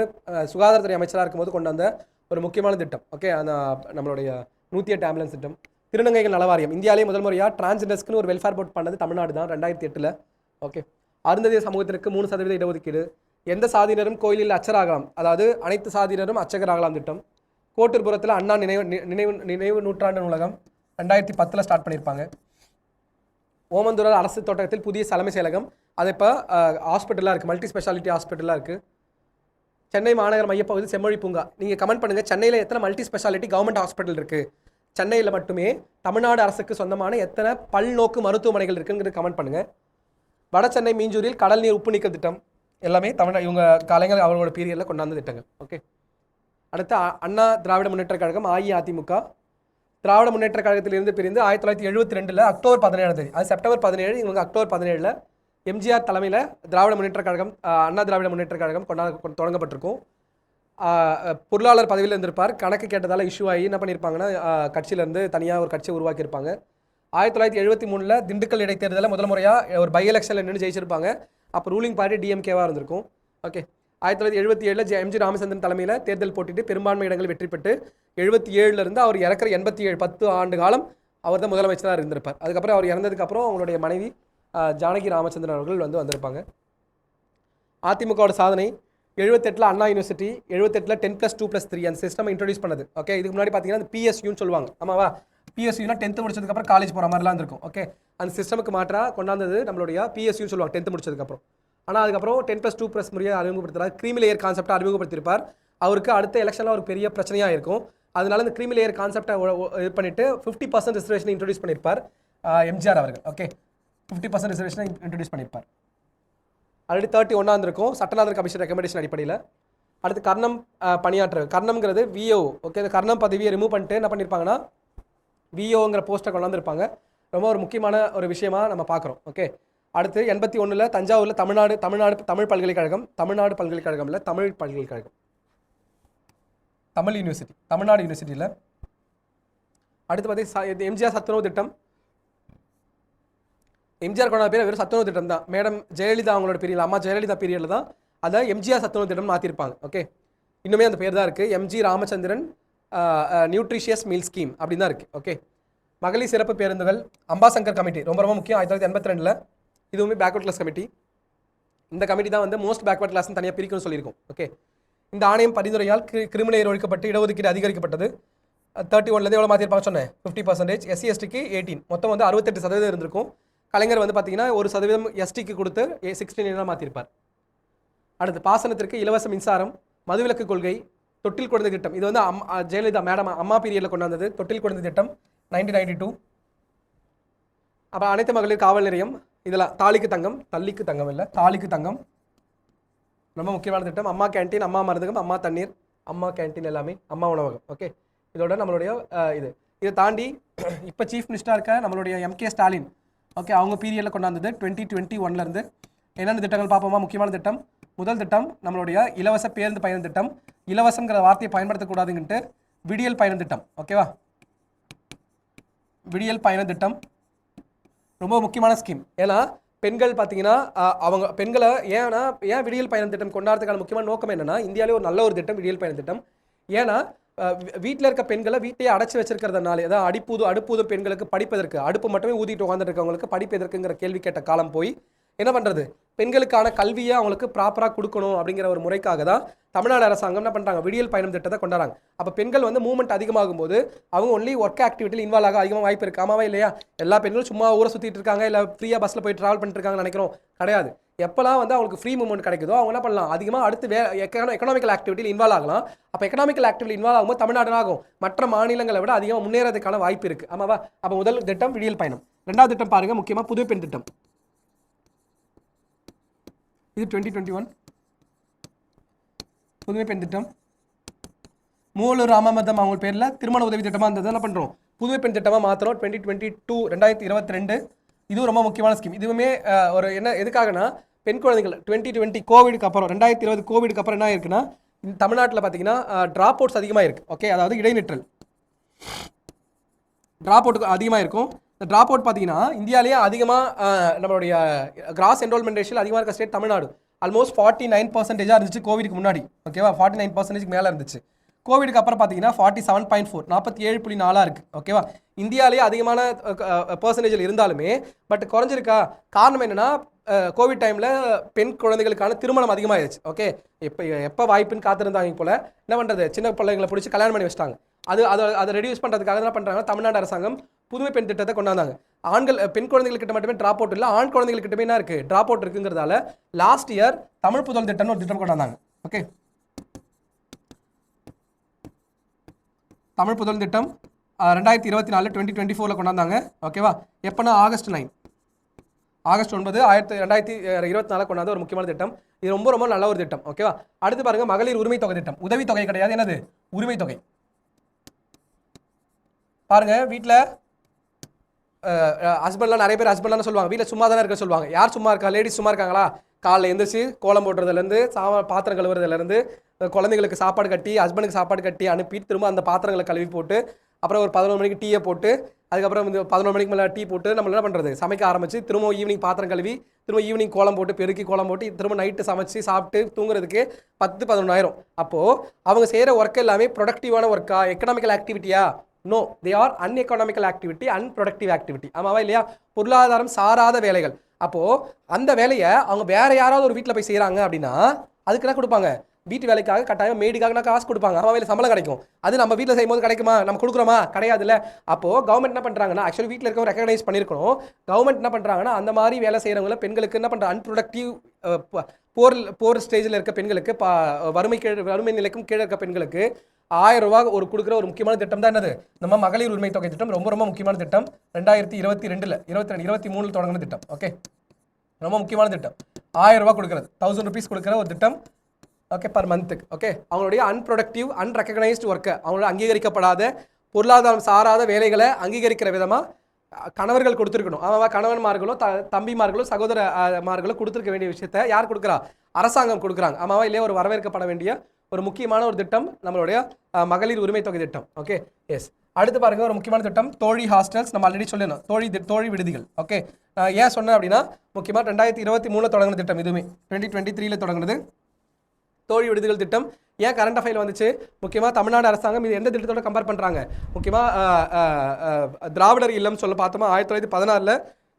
சுகாதாரத்துறை அமைச்சராக இருக்கும்போது கொண்டு வந்த ஒரு முக்கியமான திட்டம், ஓகே. அந்த நம்மளுடைய 108 ஆம்புலன்ஸ் திட்டம். திருநங்கைகள் நலவாரியம், இந்தியாவிலே முதல் முறையாக டிரான்ஸ்ஜெண்டர்ஸ்க்குன்னு ஒரு வெல்ஃபேர் போர்ட் பண்ணது தமிழ்நாடு தான் 2008. ஓகே. அருந்ததிய சமூகத்திற்கு 3% இடஒதுக்கீடு. எந்த சாதியினரும் கோயிலில் அச்சராகலாம், அதாவது அனைத்து சாதியினரும் அர்ச்சகராகலாம் திட்டம். கோட்டூர்புரத்தில் அண்ணா நினைவு நூற்றாண்டு நூலகம் 2010 ஸ்டார்ட் பண்ணியிருப்பாங்க. ஓமந்தூரார் அரசு தோட்டத்தில் புதிய தலைமை செயலகம், அது இப்போ ஹாஸ்பிட்டலாக இருக்குது, மல்டி ஸ்பெஷாலிட்டி ஹாஸ்பிட்டலாக இருக்குது. சென்னை மாநகர மையப்பகுதி செம்மொழி பூங்கா. நீங்கள் கமெண்ட் பண்ணுங்கள், சென்னையில் எத்தனை மல்டி ஸ்பெஷாலிட்டி கவர்மெண்ட் ஹாஸ்பிட்டல் இருக்குது, சென்னையில் மட்டுமே தமிழ்நாடு அரசுக்கு சொந்தமான எத்தனை பல்நோக்கு மருத்துவமனைகள் இருக்குங்கிறது கமெண்ட் பண்ணுங்கள். வட சென்னை மீஞ்சூரில் கடல் நீர் உப்பு நீக்க திட்டம் எல்லாமே இவங்க கலைஞர் அவங்களோட பீரியடில் கொண்டாந்த திட்டங்கள், ஓகே. அடுத்து அண்ணா திராவிட முன்னேற்ற கழகம் அஇஅதிமுக. திராவிட முன்னேற்ற கழகத்திலிருந்து பிரிந்து 1972 அக்டோபர் 17, அது செப்டம்பர் 17, இவங்க அக்டோபர் 17 எம்ஜிஆர் தலைமையில் திராவிட முன்னேற்ற கழகம் அண்ணா திராவிட முன்னேற்ற கழகம் தொடங்கப்பட்டிருக்கும். பொருளாளர் பதவியில் இருந்திருப்பார். கணக்கு கேட்டதால் இஷ்யூ ஆகி என்ன பண்ணியிருப்பாங்கன்னா கட்சியிலேருந்து தனியாக ஒரு கட்சியை உருவாக்கியிருப்பாங்க. 1973 திண்டுக்கல் இடைத்தேர்தலில் முதல் முறையாக ஒரு பை எலெக்ஷனில் நின்று ஜெயிச்சிருப்பாங்க. அப்போ ரூலிங் பார்ட்டி டிஎம்கேவாக இருந்திருக்கும், ஓகே. 1977 எம்ஜி ராமச்சந்திரன் தலைமையில் தேர்தல் போட்டிட்டு பெரும்பான்மை இடங்கள் வெற்றி பெற்று 77 அவர் இறக்குற 87 10 ஆண்டு காலம் அவர் தான் முதலமைச்சராக இருந்திருப்பார். அதுக்கப்புறம் அவர் இறந்ததுக்கப்புறம் அவங்களுடைய மனைவி ஜானகி ராமச்சந்திரன் அவர்கள் வந்திருப்பாங்க. அதிமுகவோட சாதனை 78 அண்ணா யூனிவர்சிட்டி, 78 10+2+3 அந்த சிஸ்டம் இன்ட்ரோடியூஸ் பண்ணது, ஓகே. இதுக்கு முன்னாடி பார்த்தீங்கன்னா அந்த பிஎஸ்யூன்னு சொல்லுவாங்க, ஆமாவா. பிஎஸ்யூனா 10th முடிச்சதுக்கப்புறம் காலேஜ் போகிற மாதிரிலாம் இருந்திருக்கும், ஓகே. அந்த சிஸ்டமுக்கு மாற்றாக கொண்டாந்தது நம்மளுடைய பிஎஸ்யூன்னு சொல்லுவாங்க 10th முடிச்சதுக்கப்புறம். ஆனால் அதுக்கப்புறம் 10+2+ முறையை அறிமுகப்படுத்துகிறார். க்ரீமி லேயர் கான்செப்டை அறிமுகப்படுத்தியிருப்பார். அவருக்கு அடுத்த எலெக்ஷனில் ஒரு பெரிய பிரச்சனையாக இருக்கும். அதனால இந்த க்ரீமி லேயர் கான்செப்டை இது பண்ணிவிட்டு 50% ரிசர்வேஷனை இன்ட்ரோடியூஸ் பண்ணியிருப்பார் எம்ஜிஆர் அவர்கள், ஓகே. 50% ரிசர்வேஷனை இன்ட்ரோடியூஸ் பண்ணியிருப்பார். ஆல்ரெடி 31 இருக்கும் சட்டநாதர் கமிஷன் ரெக்கமெண்டேஷன் அடிப்படையில். அடுத்து கர்ணம் பணியாற்ற கர்ணம்ங்கிறது விஓ, ஓகே. இந்த கர்ணம் பதவியை ரிமூவ் பண்ணிட்டு என்ன பண்ணியிருப்பாங்கன்னா விஓங்கிற போஸ்ட்டை கொண்டாந்துருப்பாங்க. ரொம்ப ஒரு முக்கியமான ஒரு விஷயமா நம்ம பார்க்குறோம், ஓகே. அடுத்து 81 தஞ்சாவூரில் தமிழ் பல்கலைக்கழகம், தமிழ் யூனிவர்சிட்டி, தமிழ்நாடு யூனிவர்சிட்டியில். அடுத்து பார்த்தீங்கன்னா எம்ஜிஆர் சத்துணவு திட்டம். எம்ஜிஆர் கொண்டாட பேர் வெறும் சத்துணவு திட்டம் தான். மேடம் ஜெயலலிதா அவங்களோட பீரியட், அம்மா ஜெயலலிதா பீரியடில் தான் அதை எம்ஜிஆர் சத்துணவு திட்டம் மாற்றிருப்பாங்க, ஓகே. இன்னுமே அந்த பேர் தான் இருக்குது, MG Ramachandran nutritious meal scheme அப்படின்னு தான் இருக்குது, ஓகே. மகளிர் சிறப்பு பேருந்துகள், அம்பாசங்கர் கமிட்டி ரொம்ப ரொம்ப முக்கியம். 1982 இதுவுமே பேக்வர்ட் கிளாஸ் கமிட்டி. இந்த கமிட்டி தான் வந்து மோஸ்ட் பேக்வர்ட் கிளாஸ்னு தனியாக பிரிக்கணும்னு சொல்லியிருக்கோம், ஓகே. இந்த ஆணையம் பரிந்துரையால் கிரிமினல் ஒழிக்கப்பட்டு இடஒதுக்கீடு அதிகரிக்கப்பட்டது. 31 எவ்வளோ மாற்றிருப்பாங்க சொன்னேன், 50%. எஸ்சி எஸ்டிக்கு 18, மொத்தம் வந்து 68% இருந்திருக்கும். கலைஞர் வந்து பார்த்தீங்கன்னா 1% எஸ்டிக்கு கொடுத்து 16 மாற்றிருப்பார். அடுத்து பாசனத்திற்கு இலவச மின்சாரம், மதுவிலக்கு கொள்கை, தொட்டில் குழந்தை திட்டம். இது வந்து ஜெயலலிதா மேடம் அம்மா பீரியடில் கொண்டு வந்தது தொட்டில் குழந்தை திட்டம் 1992. அப்புறம் அனைத்து மகளிர் காவல் நிலையம், இதெல்லாம் தள்ளிக்கு தங்கம் ரொம்ப முக்கியமான திட்டம். அம்மா கேன்டீன், அம்மா மருந்தகம், அம்மா தண்ணீர், அம்மா கேன்டீன் எல்லாமே, அம்மா உணவகம், ஓகே. இதோட நம்மளுடைய இதை தாண்டி இப்போ சீஃப் மினிஸ்டராக இருக்க நம்மளுடைய எம்கே ஸ்டாலின், ஓகே, அவங்க பீரியடில் கொண்டாந்தது 2021 என்னென்ன திட்டங்கள் பார்ப்போமா. முக்கியமான திட்டம், முதல் திட்டம் நம்மளுடைய இலவச பேருந்து பயண திட்டம். இலவசங்கிற வார்த்தையை பயன்படுத்தக்கூடாதுன்ட்டு விடியல் பயண திட்டம், ஓகேவா. விடியல் பயண திட்டம் ரொம்ப முக்கியமான ஸ்கீம். ஏன்னா பெண்கள் பார்த்தீங்கன்னா அவங்க பெண்களை ஏன் விடியல் பயண திட்டம் கொண்டாடுறதுக்கான முக்கியமான நோக்கம் என்னன்னா, இந்தியாவிலே ஒரு நல்ல ஒரு திட்டம் விடியல் பயண திட்டம். ஏன்னா வீட்டில் இருக்க பெண்களை வீட்டையே அடைச்சி வச்சிருக்கிறதுனால, அதாவது அடுப்பூதும் பெண்களுக்கு படிப்பதற்கு, அடுப்பு மட்டுமே ஊதிட்டு உட்காந்துட்டு இருக்கவங்களுக்கு படிப்பு எதற்குங்கிற கேள்வி கேட்ட காலம் போய் என்ன பண்ணுறது, பெண்களுக்கான கல்வியை அவங்களுக்கு ப்ராப்பராக கொடுக்கணும் அப்படிங்கிற ஒரு முறைக்காக தான் தமிழ்நாடு அரசாங்கம் என்ன பண்ணுறாங்க, விடியல் பயணம் திட்டத்தை கொண்டாடுறாங்க. அப்போ பெண்கள் வந்து மூவ்மெண்ட் அதிகமாகும் போது அவங்க ஒன்லி ஒர்க் ஆக்டிவிட்டியில் இன்வால்வ் ஆக அதிகமாக வாய்ப்பு இருக்குது. ஆமாவா இல்லையா? எல்லா பெண்களும் சும்மா ஊரை சுற்றிட்டு இருக்காங்க, இல்லை ஃப்ரீயாக பஸ்ஸில் போய் ட்ராவல் பண்ணிட்டு இருக்காங்கன்னு நினைக்கிறோம். கிடையாது. எப்போல்லாம் வந்து அவங்களுக்கு ஃப்ரீ மூவ்மெண்ட் கிடைக்குதோ அவங்க என்ன பண்ணலாம், அதிகமாக அடுத்து எக்கனாமிக்கல் ஆக்டிவிட்டியில் இன்வால்வ் ஆகலாம். அப்போ எக்கனாமிக்கல் ஆக்டிவிட்டி இன்வால்வ் ஆகும்போது தமிழ்நாடு ஆகும் மற்ற மாநிலங்களை விட அதிகமாக முன்னேறதுக்கான வாய்ப்பு இருக்குது. ஆமாவா? அப்போ முதல் திட்டம் விடியல் பயணம். ரெண்டாவது திட்டம் பாருங்கள், முக்கியமாக புதுமை பெண் திட்டம். இது 2021 புதுமை பெண் திட்டம். மூவலூர் ராமமதம் அவங்க பேரில் திருமண உதவி திட்டமாக இருந்தது என்ன பண்ணுறோம், புதுமை பெண் திட்டமாக மாற்றுறோம். 2022 இதுவும் ரொம்ப முக்கியமான ஸ்கீம். இதுவுமே ஒரு என்ன எதுக்காகனா, பெண் குழந்தைகள் 2020 கோவிடுக்கு அப்புறம் 2020 கோவிடுக்கு அப்புறம் என்ன இருக்குன்னா, தமிழ்நாட்டில் பார்த்தீங்கன்னா ட்ராப் அவுட்ஸ் அதிகமாக இருக்குது. ஓகே, அதாவது இடைநிற்றல் ட்ராப் அவுட் அதிகமாக இருக்கும். இந்த ட்ராப் அவுட் பார்த்தீங்கன்னா இந்தியாவிலேயே அதிகமாக நம்மளுடைய கிராஸ் என்ரோல்மெண்ட் ரேஷியோவில் அதிகமாக இருக்க ஸ்டேட் தமிழ்நாடு. ஆல்மோஸ்ட் 49% இருந்துச்சு கோவிடுக்கு முன்னாடி. ஓகேவா? 49% மேலே இருந்துச்சு. கோவிடுக்கு அப்புறம் பார்த்தீங்கன்னா 47.4 47.4 இருக்குது. ஓகேவா? இந்தியாவிலேயே அதிகமான பர்சன்டேஜில் இருந்தாலுமே பட் குறைஞ்சிருக்கா? காரணம் என்னென்னா, கோவிட் டைமில் பெண் குழந்தைகளுக்கான திருமணம் அதிகமாகிடுச்சு. ஓகே, எப்போ வாய்ப்புன்னு காத்திருந்தாங்க போல் என்ன பண்ணுறது, சின்ன பிள்ளைங்களை பிடிச்சி கல்யாணம் பண்ணி வச்சிட்டாங்க. அதை ரெடியூஸ் பண்ணுறதுக்காக என்ன பண்ணுறாங்க, தமிழ்நாடு அரசாங்கம் புதுமை பெண் திட்டத்தை கொண்டாந்தாங்க. பெண் குழந்தைகள்கிட்ட மட்டுமே ட்ராப் அவுட் இல்லை, ஆண் குழந்தைகள்கிட்டமே என்ன இருக்குது, ட்ராப் அவுட் இருக்குங்கிறதால லாஸ்ட் இயர் தமிழ் புதல் திட்டம்னு ஒரு திட்டம் கொண்டாந்தாங்க. ஓகே, தமிழ் புதல் திட்டம் 2024 2024 கொண்டாந்தாங்க. ஓகேவா? எப்போனா ஆகஸ்ட் 9 2024 கொண்டாந்து ஒரு முக்கியமான திட்டம். இது ரொம்ப ரொம்ப நல்ல ஒரு திட்டம். ஓகேவா? அடுத்து பாருங்க, மகளிர் உரிமை தொகை திட்டம். உதவி தொகை கிடையாது, என்னது, உரிமை தொகை. பாருங்க, வீட்டில் ஹஸ்பண்ட்லாம் நிறைய பேர் ஹஸ்பண்ட்லாம் சொல்லுவாங்க, வீட்டில் சும்மா தானே இருக்க சொல்லுவாங்க. யார் சும்மா இருக்கா? லேடிஸ் சும்மா இருக்காங்களா? காலைல எழுந்திரிச்சு கோலம் போடுறதுலேருந்து பாத்திரம் கழுவுறதுலேருந்து குழந்தைங்களுக்கு சாப்பாடு கட்டி ஹஸ்பண்டுக்கு சாப்பாடு கட்டி அனுப்பி திரும்ப அந்த பாத்திரங்களை கழுவி போட்டு அப்புறம் ஒரு 11 மணிக்கு டீயை போட்டு அதுக்கப்புறம் வந்து 11 மணிக்கு மேலே டீ போட்டு நம்ம என்ன பண்ணுறது, சமைக்க ஆரம்பிச்சு திரும்ப ஈவினிங் பாத்திரம் கழுவி திரும்ப ஈவினிங் கோலம் போட்டு பெருக்கி கோலம் போட்டு திரும்ப நைட்டு சமைச்சு சாப்பிட்டு தூங்குறதுக்கு 10-11 ஆயிரம். அப்போது அவங்க செய்கிற ஒர்க் எல்லாமே ப்ரொடக்டிவான ஒர்க்கா, எக்கனாமிக்கல் ஆக்டிவிட்டியா? No, they are uneconomical activity, unproductive activity. ஆமாவா இல்லையா? பொருளாதாரம் சாராத வேலைகள். அப்போது அந்த வேலையை அவங்க வேறு யாராவது ஒரு வீட்டில் போய் செய்கிறாங்க அப்படின்னா அதுக்கு என்ன கொடுப்பாங்க, வீட்டு வேலைக்காக கட்டாயம் மேடுக்காக காசு கொடுப்பாங்க. அம்மா வேலை சம்பளம் கிடைக்கும். அது நம்ம வீட்டில் செய்யும்போது கிடைக்குமா, நம்ம கொடுக்குறோமா? கிடையாதுல்ல. அப்போது கவர்மெண்ட் என்ன பண்ணுறாங்கன்னா, ஆக்சுவலி வீட்டில் இருக்கவங்க ரெக்கக்னைஸ் பண்ணியிருக்கணும். கவர்மெண்ட் என்ன பண்ணுறாங்கன்னா, அந்த மாதிரி வேலை செய்கிறவங்கள பெண்களுக்கு என்ன பண்ணுறாங்க, அன்ப்ரொடக்டிவ் போர் ஸ்டேஜில் இருக்க பெண்களுக்கு, வறுமை நிலைக்கும் கீழே இருக்க பெண்களுக்கு 1000 ரூபா ஒரு கொடுக்குற ஒரு முக்கியமான திட்டம் தான் என்னது, நம்ம மகளிர் உரிமை தொகை திட்டம். ரொம்ப ரொம்ப முக்கியமான திட்டம். 2022 தொடங்கின திட்டம். ஓகே, ரொம்ப முக்கியமான திட்டம். 1000 ரூபா கொடுக்குறது, 1000 ருபீஸ் கொடுக்குற ஒரு திட்டம். ஓகே, பர் மந்த்துக்கு. ஓகே, அவங்களுடைய அன்ப்ரொடக்டிவ் அன்ரெகனைஸ்டு ஒர்க்கை, அவங்களோட அங்கீகரிக்கப்படாத பொருளாதாரம் சாராத வேலைகளை அங்கீகரிக்கிற விதமாக கணவர்கள் கொடுத்துருக்கணும். ஆமாம், கணவன்மார்களோ தம்பிமார்களோ சகோதரமார்களோ கொடுத்துருக்க வேண்டிய விஷயத்த யார் கொடுக்குறா, அரசாங்கம் கொடுக்குறாங்க. ஆமாவா இல்லையா? ஒரு வரவேற்கப்பட வேண்டிய ஒரு முக்கியமான ஒரு திட்டம் நம்மளுடைய மகளிர் உரிமை தொகை திட்டம். Okay, yes. அடுத்து பாருங்க, ஒரு முக்கியமான திட்டம் தோழி ஹாஸ்டல்ஸ். நம்ம ஆல்ரெடி சொல்லணும், தோழி விடுதிகள். ஓகே, ஏன் சொன்னேன் அப்படின்னா, முக்கியமாக 2023 தொடங்கின திட்டம். இதுவுமே 2023 தொடங்குனது தோழி விடுதிகள் திட்டம். ஏன் கரண்ட் அஃபைல் வந்துச்சு, முக்கியமாக தமிழ்நாடு அரசாங்கம் இது எந்த திட்டத்தோட கம்பேர் பண்ணுறாங்க, முக்கியமாக திராவிடர் இல்லம் சொல்ல பார்த்தோமா, 1916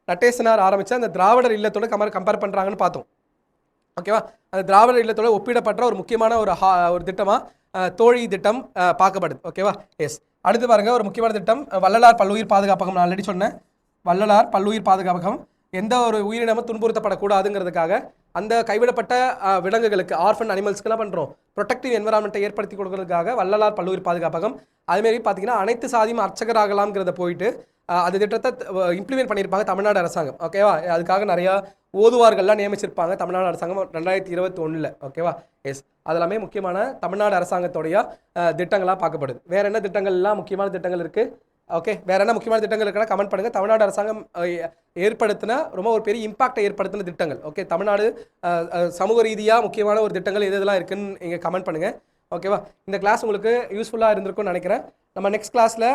நட்டேசனார் ஆரம்பித்த அந்த திராவிடர் இல்லத்தோட கம்பேர் பண்ணுறாங்கன்னு பார்த்தோம். ஓகேவா? அந்த திராவிடர் இல்லத்தோட ஒப்பிடப்பட்ட ஒரு முக்கியமான ஒரு திட்டமாக தோழி திட்டம் பார்க்கப்படுது. ஓகேவா? எஸ். அடுத்து பாருங்கள், ஒரு முக்கியமான திட்டம் வள்ளலார் பல்லுயிர் பாதுகாப்பகம். நான் ஆல்ரெடி சொன்னேன், வள்ளலார் பல்லுயிர் பாதுகாப்பகம். எந்த ஒரு உயிரினமும் துன்புறுத்தப்படக்கூடாதுங்கிறதுக்காக அந்த கைவிடப்பட்ட விலங்குகளுக்கு, ஆர்ஃபன் அனிமல்ஸ்க்குலாம் பண்ணுறோம் ப்ரொடெக்டிவ் என்வரான்மெண்ட்டை ஏற்படுத்தி கொடுக்கறதுக்காக வள்ளலார் பல்லுயிர் பாதுகாப்பகம். அதுமாரி பார்த்தீங்கன்னா அனைத்து சாதியும் அர்ச்சகராகலாம்ங்கிறத போயிட்டு அந்த திட்டத்தை இம்ப்ளிமெண்ட் பண்ணியிருப்பாங்க தமிழ்நாடு அரசாங்கம். ஓகேவா? அதுக்காக நிறையா ஓதுவார்கள்லாம் நியமிச்சிருப்பாங்க தமிழ்நாடு அரசாங்கம் 2021. ஓகேவா? எஸ். அதெல்லாமே முக்கியமான தமிழ்நாடு அரசாங்கத்தோடைய திட்டங்களாக பார்க்கப்படுது. வேறு என்ன திட்டங்கள்லாம் முக்கியமான திட்டங்கள் இருக்குது? ஓகே, வேறு என்ன முக்கியமான திட்டங்கள் இருக்குன்னா கமெண்ட் பண்ணுங்கள். தமிழ்நாடு அரசாங்கம் ஏற்படுத்தின ரொம்ப ஒரு பெரிய இம்பாக்டை ஏற்படுத்தின திட்டங்கள். ஓகே, தமிழ்நாடு சமூக ரீதியாக முக்கியமான ஒரு திட்டங்கள் எதெல்லாம் இருக்குன்னு நீங்கள் கமெண்ட் பண்ணுங்கள். ஓகேவா? இந்த கிளாஸ் உங்களுக்கு யூஸ்ஃபுல்லாக இருந்திருக்கும்னு நினைக்கிறேன். நம்ம நெக்ஸ்ட் கிளாஸில்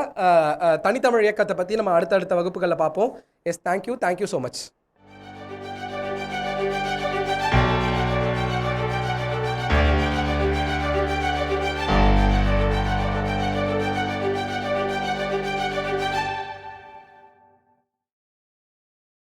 தனித்தமிழ் இயக்கத்தை பற்றி நம்ம அடுத்தடுத்த வகுப்புகளில் பார்ப்போம். Yes, thank you so much.